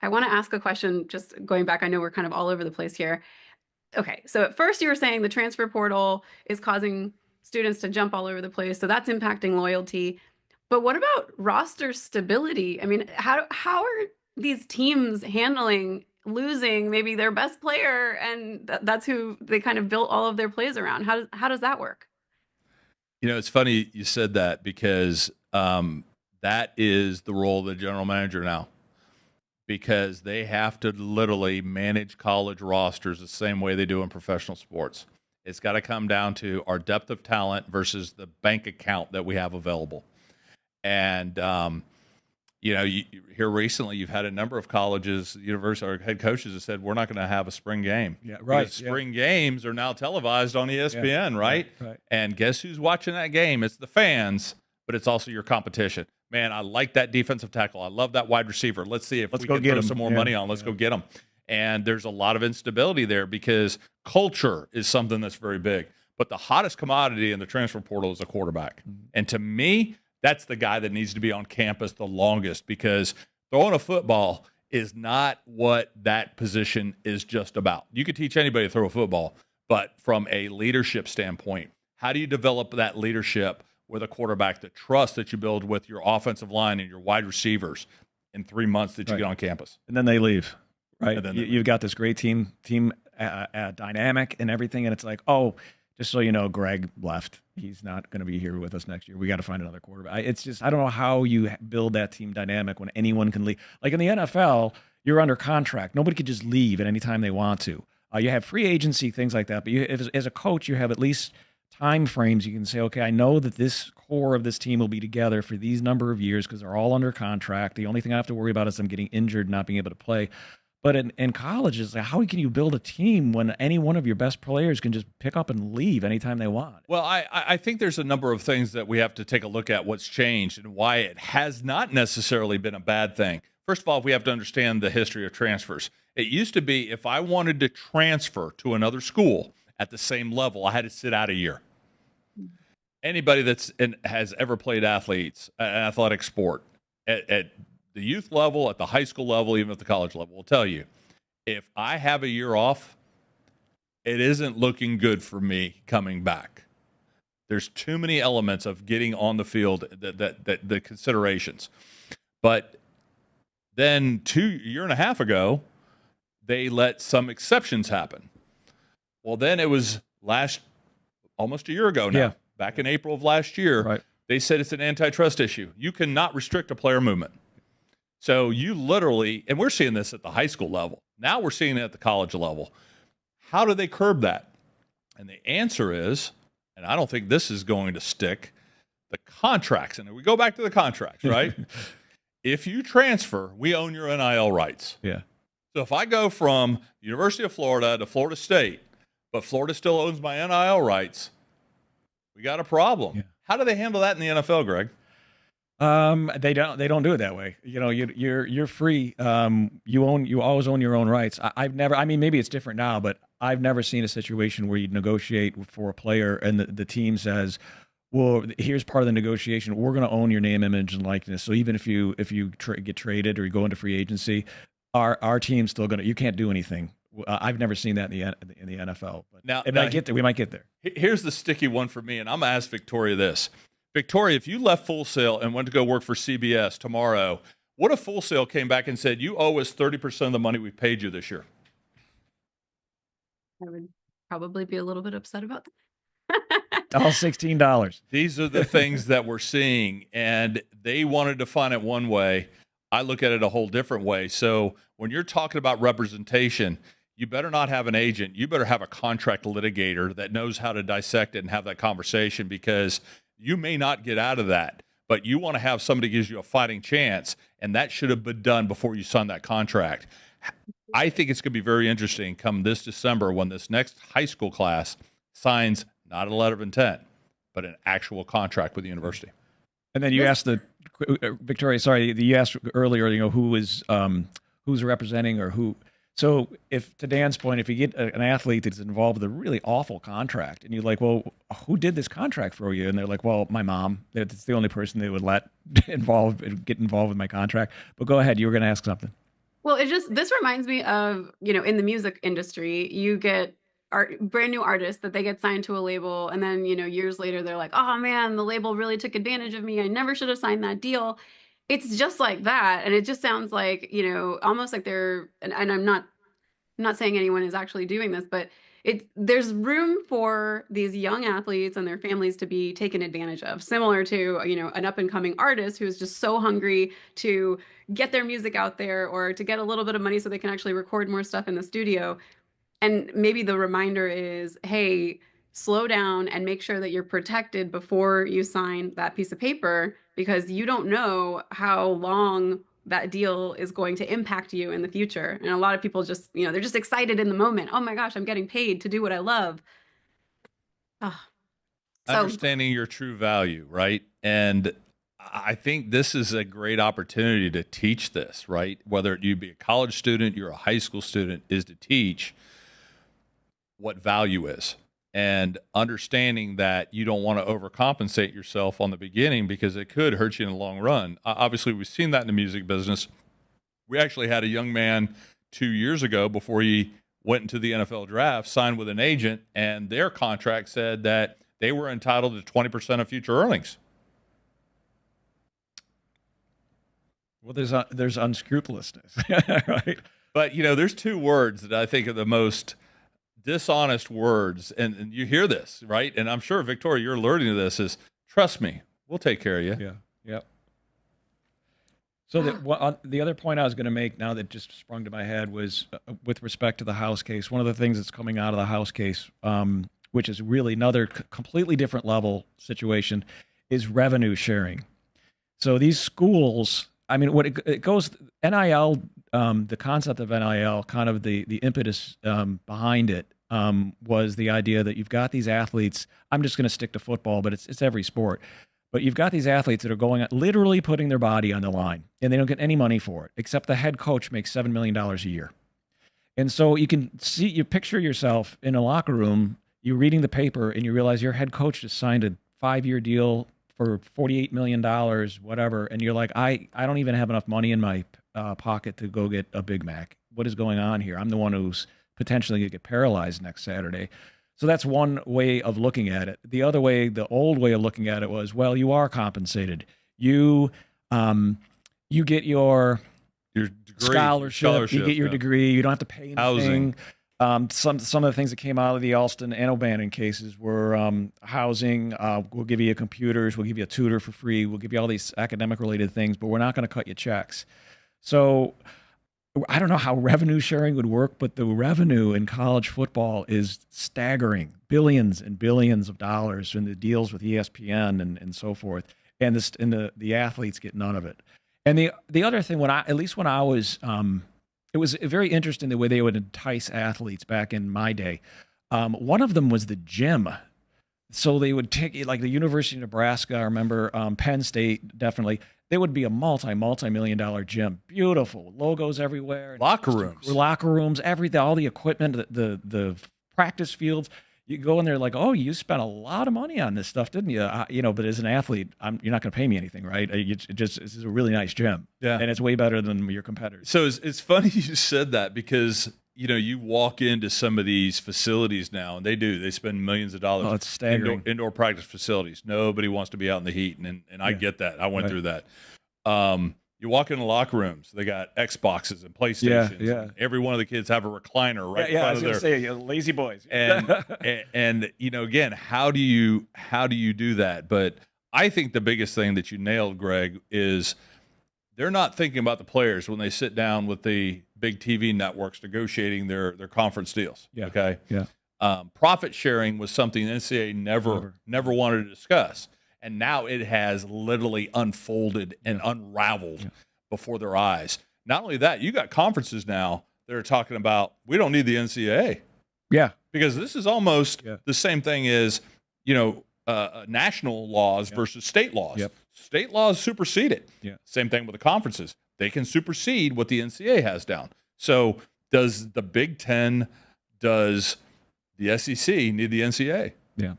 want to ask a question, just going back. I know we're kind of all over the place here. Okay, so at first you were saying the transfer portal is causing students to jump all over the place, so that's impacting loyalty. But what about roster stability? I mean, how are these teams handling losing maybe their best player, and that's who they kind of built all of their plays around? How does that work? It's funny you said that because that is the role of the general manager now, because they have to literally manage college rosters the same way they do in professional sports. It's got to come down to our depth of talent versus the bank account that we have available. And, here recently you've had a number of colleges, university or head coaches have said, we're not going to have a spring game. Yeah, right. Because spring games are now televised on ESPN, right? Right. And guess who's watching that game? It's the fans, but it's also your competition. Man, I like that defensive tackle. I love that wide receiver. Let's see if we can throw some more money on. Let's go get them. And there's a lot of instability there because culture is something that's very big. But the hottest commodity in the transfer portal is a quarterback. And to me, that's the guy that needs to be on campus the longest, because throwing a football is not what that position is just about. You could teach anybody to throw a football, but from a leadership standpoint, how do you develop that leadership with a quarterback, the trust that you build with your offensive line and your wide receivers in 3 months that you get on campus. And then they leave, right? And then You've got this great team dynamic and everything, and it's like, oh, just so you know, Greg left. He's not going to be here with us next year. We got to find another quarterback. It's just, I don't know how you build that team dynamic when anyone can leave. Like in the NFL, you're under contract. Nobody could just leave at any time they want to. You have free agency, things like that. But as a coach, you have at least time frames. You can say, okay, I know that this core of this team will be together for these number of years because they're all under contract. The only thing I have to worry about is them getting injured, not being able to play. But in college, it's like, how can you build a team when any one of your best players can just pick up and leave anytime they want? Well, I think there's a number of things that we have to take a look at what's changed and why it has not necessarily been a bad thing. First of all, we have to understand the history of transfers. It used to be if I wanted to transfer to another school at the same level, I had to sit out a year. Anybody has ever played an athletic sport at the youth level, at the high school level, even at the college level, will tell you, if I have a year off, it isn't looking good for me coming back. There's too many elements of getting on the field that the considerations. But then a year and a half ago, they let some exceptions happen. Well, then it was almost a year ago now. Yeah. Back in April of last year, Right. They said it's an antitrust issue. You cannot restrict a player movement. So you literally, and we're seeing this at the high school level. Now we're seeing it at the college level. How do they curb that? And the answer is, and I don't think this is going to stick, the contracts. And we go back to the contracts, right? If you transfer, we own your NIL rights. Yeah. So if I go from University of Florida to Florida State, but Florida still owns my NIL rights, we got a problem. Yeah. How do they handle that in the NFL, Greg? They don't do it that way. You know, you're free. You always own your own rights. I've never, I mean, maybe it's different now, but I've never seen a situation where you negotiate for a player and the team says, well, here's part of the negotiation. We're going to own your name, image, and likeness. So even if you get traded or you go into free agency, our team's still going to, you can't do anything. I've never seen that in the NFL. But Now, we might get there. Here's the sticky one for me, and I'm going to ask Victoria this. Victoria, if you left Full Sail and went to go work for CBS tomorrow, what if Full Sail came back and said, you owe us 30% of the money we paid you this year? I would probably be a little bit upset about that. All $16. These are the things that we're seeing, and they wanted to define it one way. I look at it a whole different way. So when you're talking about representation, you better not have an agent. You better have a contract litigator that knows how to dissect it and have that conversation, because you may not get out of that, but you want to have somebody who gives you a fighting chance, and that should have been done before you sign that contract. I think it's going to be very interesting come this December when this next high school class signs not a letter of intent, but an actual contract with the university. And then you asked Victoria, sorry, you asked earlier, you know, who's representing or who. So if, to Dan's point, if you get an athlete that's involved with a really awful contract and you're like, well, who did this contract for you? And they're like, well, my mom. It's the only person they would let get involved with my contract. But go ahead. You were going to ask something. Well, this reminds me of, you know, in the music industry, you get brand new artists that they get signed to a label. And then, you know, years later, they're like, oh man, the label really took advantage of me. I never should have signed that deal. It's just like that. And it just sounds like, you know, almost like they're, and I'm not saying anyone is actually doing this, but there's room for these young athletes and their families to be taken advantage of, similar to, you know, an up and coming artist who's just so hungry to get their music out there or to get a little bit of money so they can actually record more stuff in the studio. And maybe the reminder is, hey, slow down and make sure that you're protected before you sign that piece of paper, because you don't know how long that deal is going to impact you in the future. And a lot of people just, you know, they're just excited in the moment. Oh my gosh, I'm getting paid to do what I love. Oh. So, understanding your true value, right? And I think this is a great opportunity to teach this, right? Whether you be a college student, you're a high school student, is to teach what value is, and understanding that you don't want to overcompensate yourself on the beginning because it could hurt you in the long run. Obviously, we've seen that in the music business. We actually had a young man 2 years ago, before he went into the NFL draft, signed with an agent, and their contract said that they were entitled to 20% of future earnings. Well, there's unscrupulousness, right? But there's two words that I think are the most dishonest words, and you hear this, right? And I'm sure, Victoria, you're alerting to this, is trust me, we'll take care of you. Yeah, yeah. So the other point I was going to make now that just sprung to my head was with respect to the House case. One of the things that's coming out of the House case, which is really another completely different level situation, is revenue sharing. So these schools, I mean, it goes NIL, the concept of NIL, kind of the impetus behind it was the idea that you've got these athletes. I'm just going to stick to football, but it's every sport. But you've got these athletes that are going literally putting their body on the line, and they don't get any money for it, except the head coach makes $7 million a year. And so you picture yourself in a locker room, you're reading the paper, and you realize your head coach just signed a 5-year deal for $48 million, whatever. And you're like, I don't even have enough money in my pocket to go get a Big Mac. What is going on here? I'm the one who's potentially going to get paralyzed next Saturday. So that's one way of looking at it. The other way, the old way of looking at it was, well, you are compensated. You get your degree, scholarship, you get your degree. You don't have to pay anything. Housing. Some of the things that came out of the Alston and O'Bannon cases were housing. We'll give you computers. We'll give you a tutor for free. We'll give you all these academic related things, but we're not going to cut you checks. So I don't know how revenue sharing would work, but the revenue in college football is staggering, billions and billions of dollars in the deals with ESPN and so forth. And the athletes get none of it. And the other thing, when I was, it was very interesting the way they would entice athletes back in my day. One of them was the gym. So they would take, like the University of Nebraska, I remember, Penn State, definitely. They would be a multi-million dollar gym. Beautiful logos everywhere. Locker rooms, everything, all the equipment, the practice fields. You go in there like, oh, you spent a lot of money on this stuff, didn't you? But as an athlete, you're not going to pay me anything, right? This is a really nice gym. Yeah. And it's way better than your competitors. So it's funny you said that because, you walk into some of these facilities now, and they spend millions of dollars. Oh, it's staggering. Indoor practice facilities. Nobody wants to be out in the heat, and I get that. I went through that. You walk into locker rooms, they got Xboxes and PlayStations. Yeah. And every one of the kids have a recliner right in front of their. I was going to say, lazy boys. And again, how do you do that? But I think the biggest thing that you nailed, Greg, is they're not thinking about the players when they sit down with the big TV networks negotiating their conference deals. Yeah. Okay. Yeah. Profit sharing was something the NCAA never wanted to discuss. And now it has literally unfolded and unraveled before their eyes. Not only that, you got conferences now that are talking about, we don't need the NCAA. Yeah. Because this is almost the same thing as, national laws versus state laws. Yep. State laws supersede it. Yeah. Same thing with the conferences. They can supersede what the NCAA has down. So does the Big Ten, does the SEC need the NCAA? Yeah.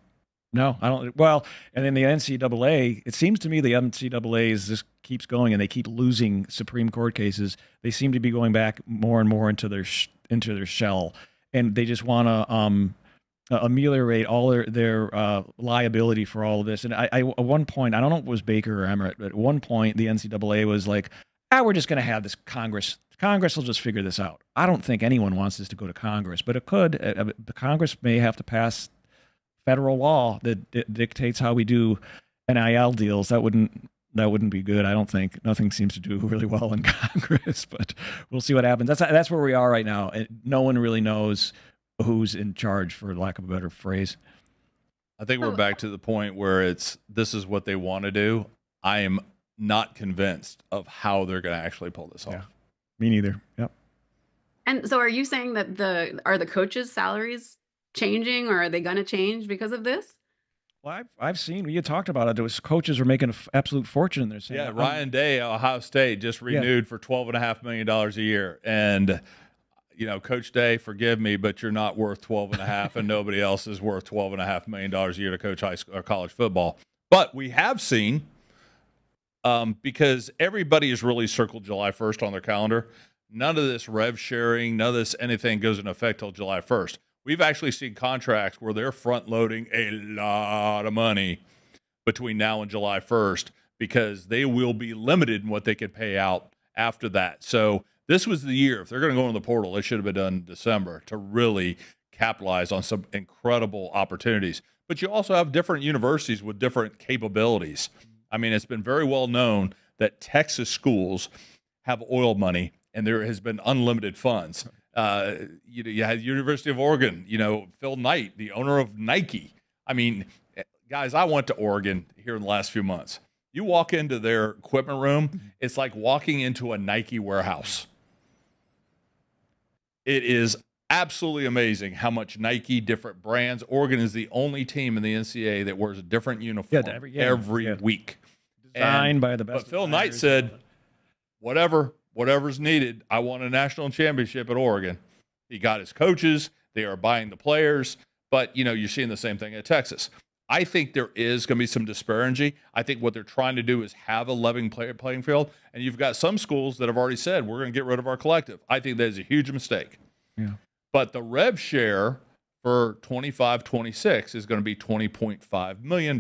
No, I don't. Well, and then the NCAA, it seems to me the NCAA just keeps going and they keep losing Supreme Court cases. They seem to be going back more and more into their shell, and they just want to ameliorate all their liability for all of this. And I at one point, I don't know if it was Baker or Emmert, but at one point the NCAA was like, we're just going to have this Congress. Congress will just figure this out. I don't think anyone wants this to go to Congress, but it could. The Congress may have to pass federal law that dictates how we do NIL deals. That wouldn't be good. I don't think. Nothing seems to do really well in Congress, but we'll see what happens. That's where we are right now. And no one really knows who's in charge, for lack of a better phrase. I think we're back to the point where this is what they want to do. I am not convinced of how they're going to actually pull this off. Yeah. Me neither. Yep. And so are you saying that the coaches' salaries changing, or are they going to change because of this? Well, I've seen, you talked about it. There was coaches were making an absolute fortune. They're saying, yeah, Ryan Day, Ohio State, just renewed for $12.5 million a year. And, Coach Day, forgive me, but you're not worth 12.5, and nobody else is worth $12.5 million a year to coach high school or college football. But we have seen, because everybody has really circled July 1st on their calendar, none of this rev sharing, none of this anything goes into effect till July 1st. We've actually seen contracts where they're front loading a lot of money between now and July 1st because they will be limited in what they can pay out after that. So this was the year. If they're going to go in the portal, it should have been done in December to really capitalize on some incredible opportunities. But you also have different universities with different capabilities. I mean, it's been very well known that Texas schools have oil money, and there has been unlimited funds. You had University of Oregon, Phil Knight, the owner of Nike. I mean, guys, I went to Oregon here in the last few months. You walk into their equipment room, it's like walking into a Nike warehouse. It is absolutely amazing how much Nike, different brands. Oregon is the only team in the NCAA that wears a different uniform every week. Designed by the best. But Phil Knight said, whatever's needed. I want a national championship at Oregon. He got his coaches. They are buying the players. But, you're seeing the same thing at Texas. I think there is going to be some disparity. I think what they're trying to do is have a level playing field. And you've got some schools that have already said, we're going to get rid of our collective. I think that is a huge mistake. Yeah. But the rev share for 25-26 is going to be $20.5 million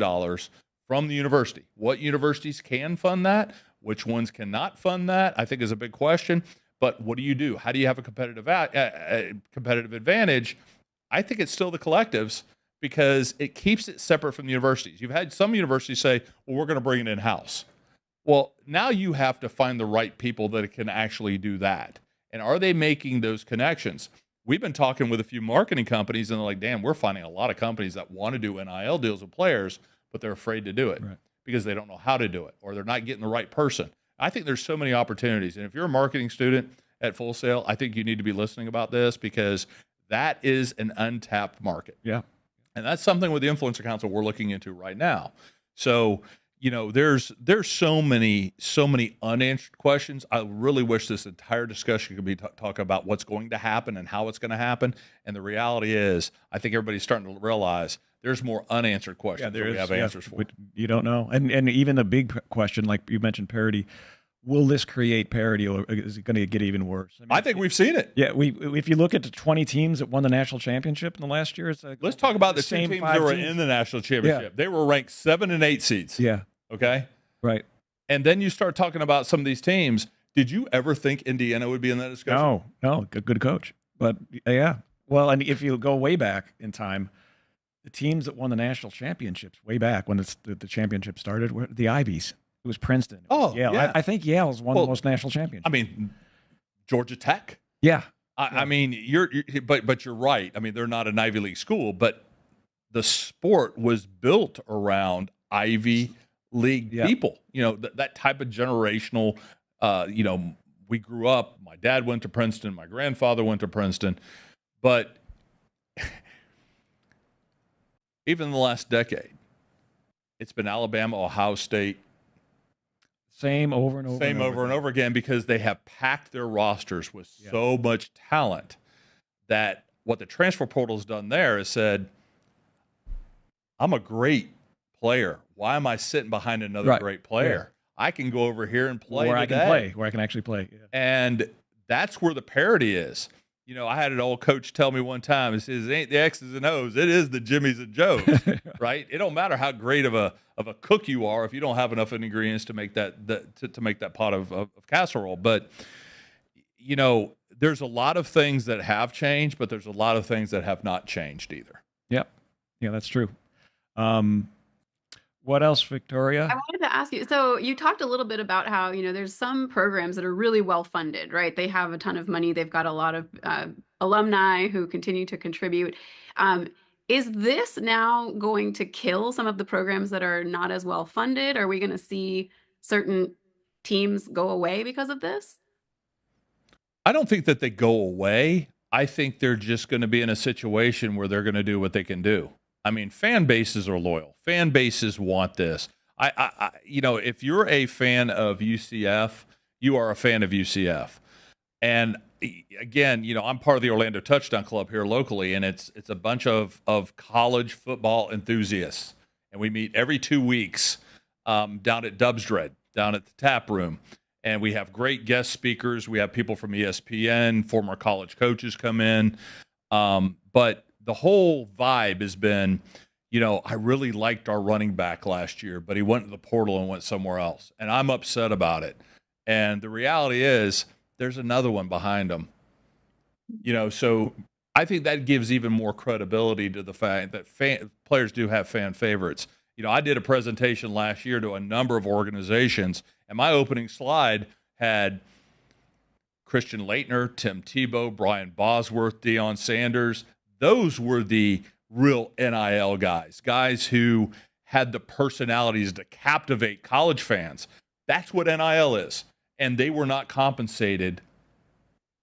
from the university. What universities can fund that? Which ones cannot fund that? I think is a big question. But what do you do? How do you have a competitive advantage? I think it's still the collectives because it keeps it separate from the universities. You've had some universities say, well, we're going to bring it in-house. Well, now you have to find the right people that can actually do that. And are they making those connections? We've been talking with a few marketing companies, and they're like, damn, we're finding a lot of companies that want to do NIL deals with players, but they're afraid to do it because they don't know how to do it or they're not getting the right person. I think there's so many opportunities. And if you're a marketing student at Full Sail, I think you need to be listening about this because that is an untapped market. Yeah. And that's something with the Influencer Council we're looking into right now. So, there's so many unanswered questions. I really wish this entire discussion could be talk about what's going to happen and how it's going to happen. And the reality is, I think everybody's starting to realize there's more unanswered questions than we have answers for. You don't know. And even the big question, like you mentioned, parity. Will this create parity, or is it going to get even worse? I think we've seen it. Yeah, if you look at the 20 teams that won the national championship in the last year, let's talk about the same teams that were in the national championship. Yeah. They were ranked 7 and 8 seeds. Yeah. Okay. Right. And then you start talking about some of these teams. Did you ever think Indiana would be in that discussion? No, good coach. But yeah, well, and if you go way back in time, the teams that won the national championships way back when the championship started were the Ivies. It was Princeton. Yale. Yeah. I think Yale's won the most national championships. I mean, Georgia Tech. Yeah. I mean, but you're right. I mean, they're not an Ivy League school, but the sport was built around Ivy League people. That type of generational. We grew up. My dad went to Princeton. My grandfather went to Princeton, but even in the last decade, it's been Alabama, Ohio State. Same over and over again because they have packed their rosters with so much talent that what the transfer portal has done there is said, I'm a great player. Why am I sitting behind another great player? Yeah. I can go over here and play where I can actually play. Yeah. And that's where the parity is. I had an old coach tell me one time, he says, it ain't the X's and O's, it is the Jimmys and Joes, right? It don't matter how great of a cook you are if you don't have enough ingredients to make that to make that pot of casserole. But there's a lot of things that have changed, but there's a lot of things that have not changed either. Yep. Yeah, that's true. What else, Victoria? I wanted to ask you, so you talked a little bit about how, there's some programs that are really well funded, right? They have a ton of money. They've got a lot of alumni who continue to contribute. Is this now going to kill some of the programs that are not as well funded? Are we going to see certain teams go away because of this? I don't think that they go away. I think they're just going to be in a situation where they're going to do what they can do. I mean, fan bases are loyal. Fan bases want this. If you're a fan of UCF, you are a fan of UCF. And again, I'm part of the Orlando Touchdown Club here locally, and it's a bunch of college football enthusiasts. And we meet every 2 weeks down at Dub's Dread, down at the tap room. And we have great guest speakers. We have people from ESPN, former college coaches come in. But the whole vibe has been, I really liked our running back last year, but he went to the portal and went somewhere else. And I'm upset about it. And the reality is there's another one behind them. So I think that gives even more credibility to the fact that players do have fan favorites. I did a presentation last year to a number of organizations, and my opening slide had Christian Laettner, Tim Tebow, Brian Bosworth, Deion Sanders. Those were the real NIL guys who had the personalities to captivate college fans. That's what NIL is. And they were not compensated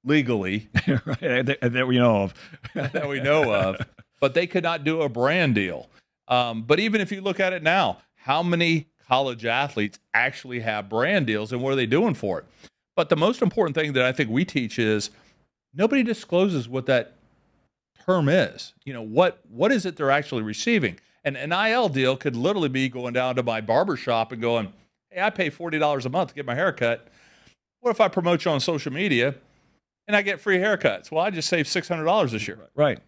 legally. Right, that we know of. That we know of. But they could not do a brand deal. But even if you look at it now, how many college athletes actually have brand deals, and what are they doing for it? But the most important thing that I think we teach is nobody discloses what that term is. What is it they're actually receiving? An NIL deal could literally be going down to my barber shop and going, hey, I pay $40 a month to get my hair cut. What if I promote you on social media and I get free haircuts? Well, I just saved $600 this year. Right.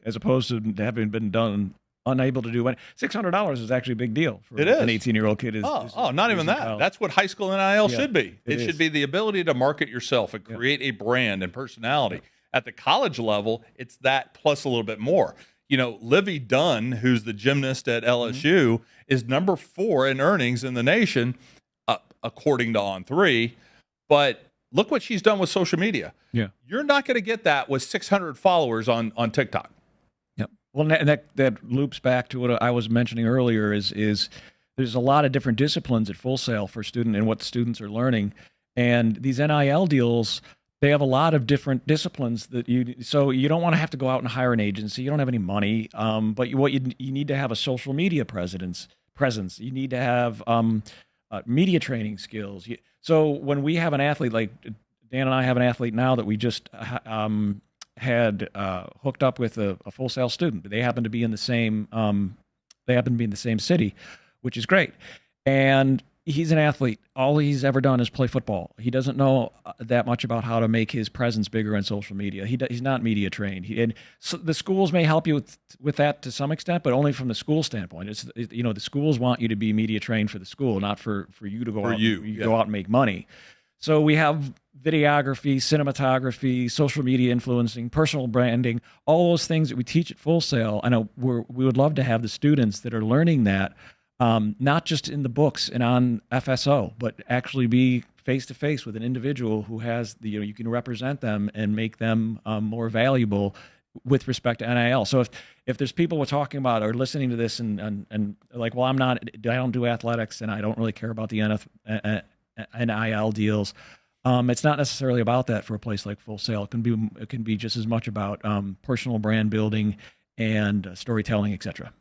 As opposed to having been unable to do it. $600 is actually a big deal for it is. An 18-year-old kid. Not even that. College. That's what high school NIL should be. It should is. be the ability to market yourself and create a brand and personality. At the college level, it's that plus a little bit more. Livy Dunn, who's the gymnast at LSU, is number 4 in earnings in the nation, according to On3. But look what she's done with social media. Yeah. You're not going to get that with 600 followers on TikTok. Yep. Well, that loops back to what I was mentioning earlier is there's a lot of different disciplines at Full Sail for student and what students are learning. And these NIL deals, they have a lot of different disciplines so you don't want to have to go out and hire an agency. You don't have any money. But you need to have a social media presence. You need to have media training skills. So when we have an athlete, like Dan and I have an athlete now that we just had hooked up with a Full Sail student. They happen to be in the same city, which is great. And he's an athlete. All he's ever done is play football. He doesn't know that much about how to make his presence bigger on social media. He's not media trained. And so the schools may help you with that to some extent, but only from the school standpoint. The schools want you to be media trained for the school, not for you to go go out and make money. So we have videography, cinematography, social media influencing, personal branding, all those things that we teach at Full Sail. I know we would love to have the students that are learning that, not just in the books and on FSO, but actually be face-to-face with an individual who has you can represent them and make them more valuable with respect to NIL. So if there's people we're talking about or listening to this and like, well, I don't do athletics and I don't really care about the NIL deals. It's not necessarily about that for a place like Full Sail. It can be just as much about personal brand building and storytelling, etc.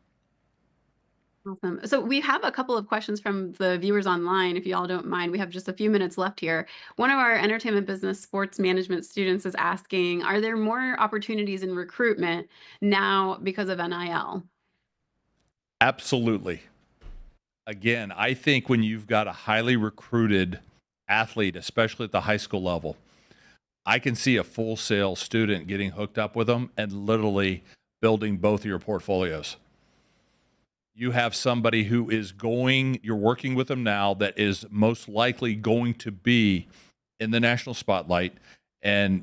Awesome. So we have a couple of questions from the viewers online, if you all don't mind. We have just a few minutes left here. One of our entertainment business sports management students is asking, are there more opportunities in recruitment now because of NIL? Absolutely. Again, I think when you've got a highly recruited athlete, especially at the high school level, I can see a Full Sail student getting hooked up with them and literally building both of your portfolios. You have somebody who you're working with them now that is most likely going to be in the national spotlight and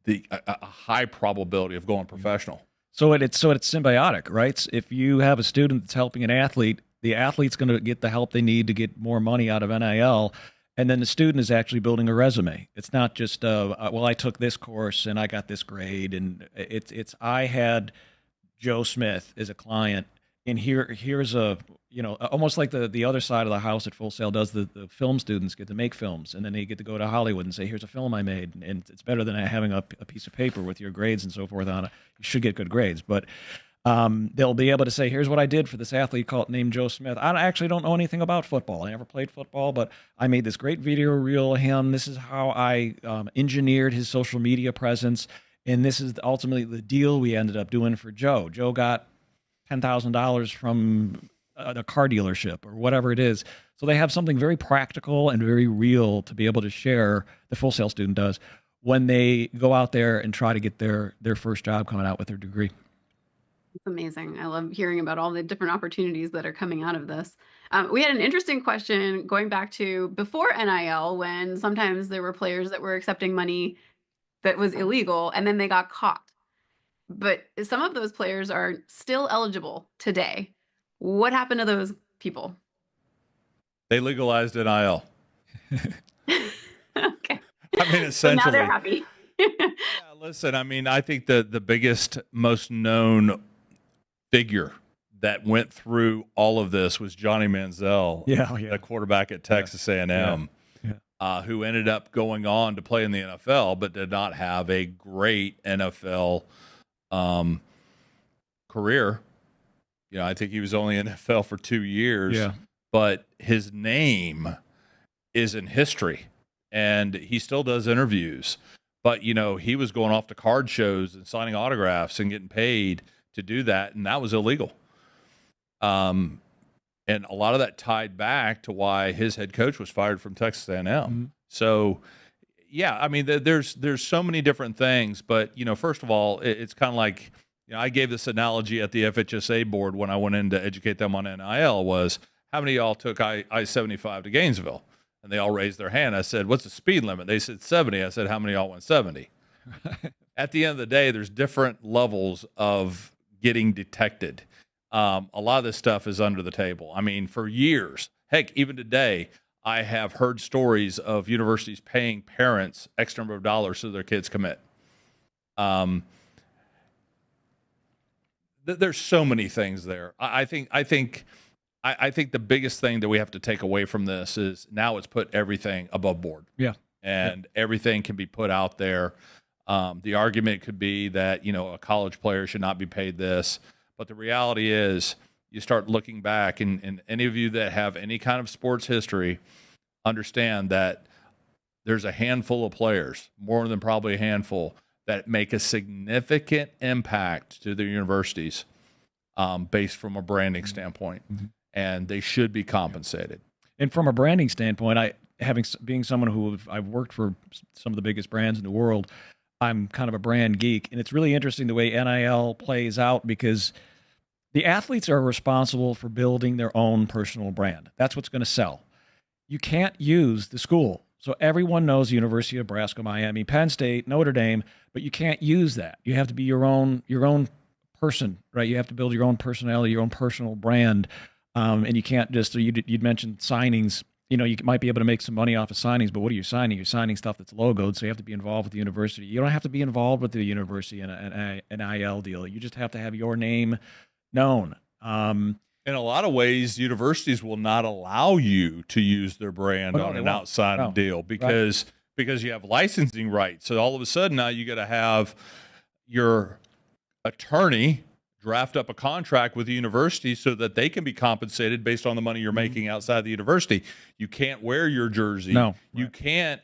a high probability of going professional. So it's symbiotic, right? If you have a student that's helping an athlete, the athlete's going to get the help they need to get more money out of NIL, and then the student is actually building a resume. It's not just well, I took this course and I got this grade, and I had Joe Smith as a client, and here's almost like the other side of the house at Full Sail does. The film students get to make films, and then they get to go to Hollywood and say, here's a film I made, and it's better than having a piece of paper with your grades and so forth on it. You should get good grades, but they'll be able to say, here's what I did for this athlete named Joe Smith. I actually don't know anything about football. I never played football, but I made this great video reel of him. This is how I engineered his social media presence. And this is ultimately the deal we ended up doing for Joe. Joe got $10,000 from a car dealership or whatever it is. So they have something very practical and very real to be able to share, the Full Sail student does, when they go out there and try to get their first job coming out with their degree. It's amazing. I love hearing about all the different opportunities that are coming out of this. We had an interesting question going back to before NIL, when sometimes there were players that were accepting money that was illegal and then they got caught. But some of those players are still eligible today. What happened to those people? They legalized NIL. Okay. I mean, So now they're essentially. happy. Yeah, listen, I mean, I think the biggest, most known figure that went through all of this was Johnny Manziel, Yeah, oh, yeah. the quarterback at Texas A&M, who ended up going on to play in the NFL, but did not have a great NFL career. You know, I think he was only in NFL for 2 years, but his name is in history, and he still does interviews. But, you know, he was going off to card shows and signing autographs and getting paid to do that, and that was illegal. And a lot of that tied back to why his head coach was fired from Texas A&M. Mm-hmm. So, yeah, I mean, there's so many different things. But, you know, first of all, it's kind of like, you know, I gave this analogy at the FHSA board when I went in to educate them on NIL was, how many of y'all took I-75 to Gainesville? And they all raised their hand. I said, what's the speed limit? They said 70. I said, how many of y'all went 70? At the end of the day, there's different levels of getting detected. A lot of this stuff is under the table. I mean, for years, heck, even today, I have heard stories of universities paying parents X number of dollars so their kids commit. There's so many things there. I think the biggest thing that we have to take away from this is now it's put everything above board. Yeah. And everything can be put out there. The argument could be that, you know, a college player should not be paid this. But the reality is you start looking back, and any of you that have any kind of sports history understand that there's a handful of players, more than probably a handful, that make a significant impact to their universities based from a branding standpoint. Mm-hmm. And they should be compensated. And from a branding standpoint, being someone who I've worked for some of the biggest brands in the world, I'm kind of a brand geek. And it's really interesting the way NIL plays out because the athletes are responsible for building their own personal brand. That's what's going to sell. You can't use the school. So everyone knows University of Nebraska, Miami, Penn State, Notre Dame, but you can't use that. You have to be your own person, right? You have to build your own personality, your own personal brand. And you can't just, you'd mentioned signings, you know, you might be able to make some money off of signings, but what are you signing? You're signing stuff that's logoed, so you have to be involved with the university. You don't have to be involved with the university in an NIL deal. You just have to have your name known. In a lot of ways, universities will not allow you to use their brand on an outside deal because you have licensing rights. So all of a sudden now you got to have your attorney draft up a contract with the university so that they can be compensated based on the money you're making outside the university. You can't wear your jersey. No. You can't.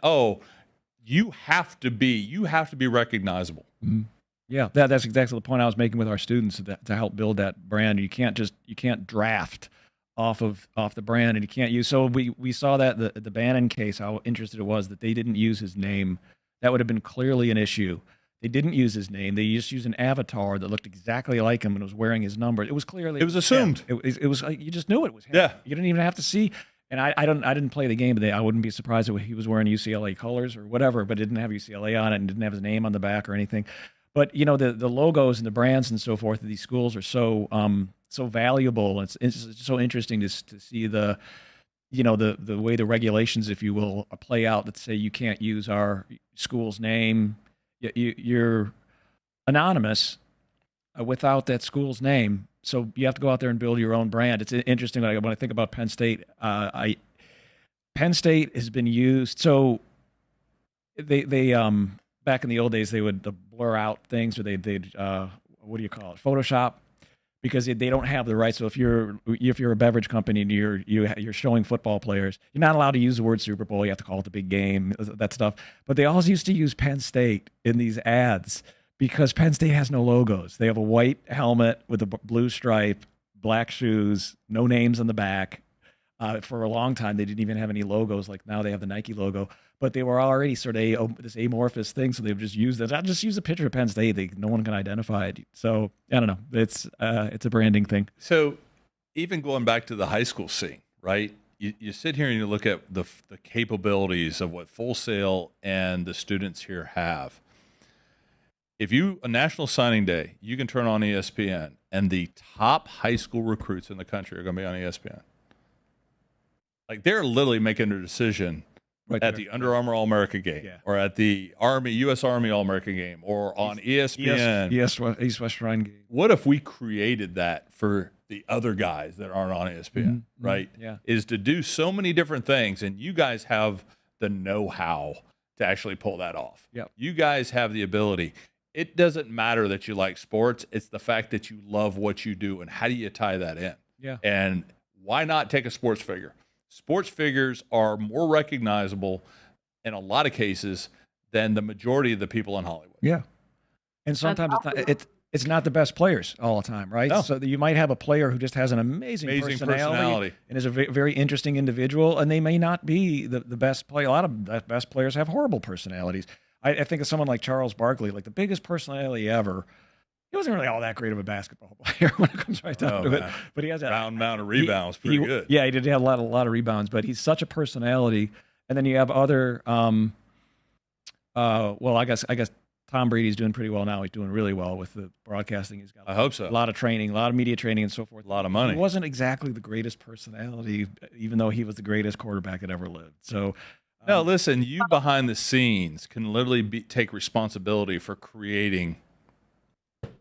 You have to be recognizable. Mm-hmm. Yeah, that's exactly the point I was making with our students to help build that brand. You can't draft off the brand, and you can't use. So we saw that the Bannon case, how interested it was that they didn't use his name. That would have been clearly an issue. They didn't use his name. They just used an avatar that looked exactly like him and was wearing his number. It was clearly. It was assumed. It was like you just knew it was him. Yeah. You didn't even have to see. And I didn't play the game, but I wouldn't be surprised if he was wearing UCLA colors or whatever, but it didn't have UCLA on it and didn't have his name on the back or anything. But you know the logos and the brands and so forth of these schools are so valuable. It's so interesting to see the way the regulations, if you will, play out that say you can't use our school's name. You're anonymous without that school's name, so you have to go out there and build your own brand. It's interesting when I think about Penn State. Penn State has been used. So they back in the old days they would blur out things, or they'd what do you call it, Photoshop, because they don't have the rights. So if you're a beverage company and you're showing football players, you're not allowed to use the word Super Bowl. You have to call it the big game, that stuff. But they always used to use Penn State in these ads because Penn State has no logos. They have a white helmet with a blue stripe, black shoes, no names on the back. For a long time, they didn't even have any logos. Like now they have the Nike logo, but they were already sort of this amorphous thing. So they would just use this. I just use a picture of Penn State. No one can identify it. So I don't know. It's a branding thing. So even going back to the high school scene, right? You sit here and you look at the capabilities of what Full Sail and the students here have. If a National Signing Day, you can turn on ESPN, and the top high school recruits in the country are going to be on ESPN. Like they're literally making a decision Right at there. the Under Armour All-America game, Yeah. or at the U.S. Army All-America game, or on ESPN. East West Shrine game. What if we created that for the other guys that aren't on ESPN, right? Yeah. Is to do so many different things, and you guys have the know-how to actually pull that off. Yep. You guys have the ability. It doesn't matter that you like sports. It's the fact that you love what you do, and how do you tie that in? Yeah. And why not take a sports figure? Sports figures are more recognizable in a lot of cases than the majority of the people in Hollywood. Yeah. And sometimes it's not the best players all the time, right? No. So you might have a player who just has an amazing personality and is a very interesting individual, and they may not be the best player. A lot of the best players have horrible personalities. I think of someone like Charles Barkley, like the biggest personality ever. He wasn't really all that great of a basketball player when it comes right down to it, but he has a round amount of rebounds, pretty good. Yeah, he did have a lot of rebounds, but he's such a personality. And then you have other, well, I guess Tom Brady's doing pretty well now. He's doing really well with the broadcasting. He's got I hope so. A lot of training, a lot of media training, and so forth. A lot of money. He wasn't exactly the greatest personality, even though he was the greatest quarterback that ever lived. So. No, listen, you behind the scenes can literally take responsibility for creating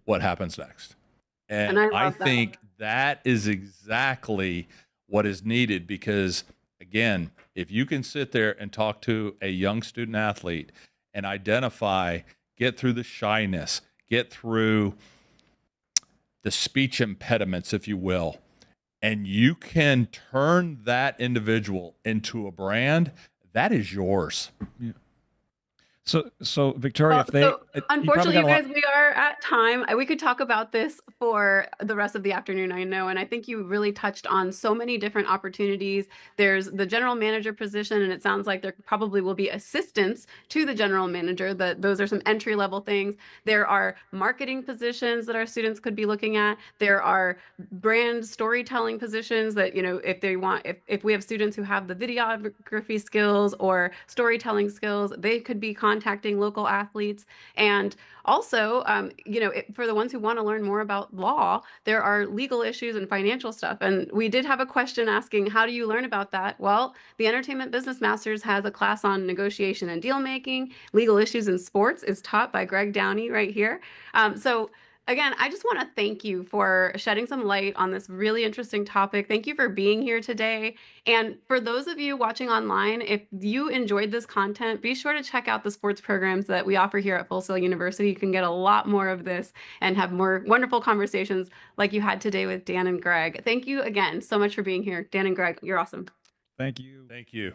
what happens next. And I think that is exactly what is needed because, again, if you can sit there and talk to a young student athlete and identify, get through the shyness, get through the speech impediments, if you will, and you can turn that individual into a brand, that is yours. Yeah. So Victoria, unfortunately, you guys, we are at time. We could talk about this for the rest of the afternoon, I know, and I think you really touched on so many different opportunities. There's the general manager position, and it sounds like there probably will be assistants to the general manager. Those are some entry level things. There are marketing positions that our students could be looking at. There are brand storytelling positions that, if they want, if we have students who have the videography skills or storytelling skills, they could be contacting local athletes. And also, for the ones who want to learn more about law, there are legal issues and financial stuff. And we did have a question asking, how do you learn about that? Well, the Entertainment Business Masters has a class on negotiation and deal making. Legal issues in sports is taught by Greg Downey right here. So again, I just want to thank you for shedding some light on this really interesting topic. Thank you for being here today. And for those of you watching online, if you enjoyed this content, be sure to check out the sports programs that we offer here at Full Sail University. You can get a lot more of this and have more wonderful conversations like you had today with Dan and Greg. Thank you again so much for being here. Dan and Greg, you're awesome. Thank you. Thank you.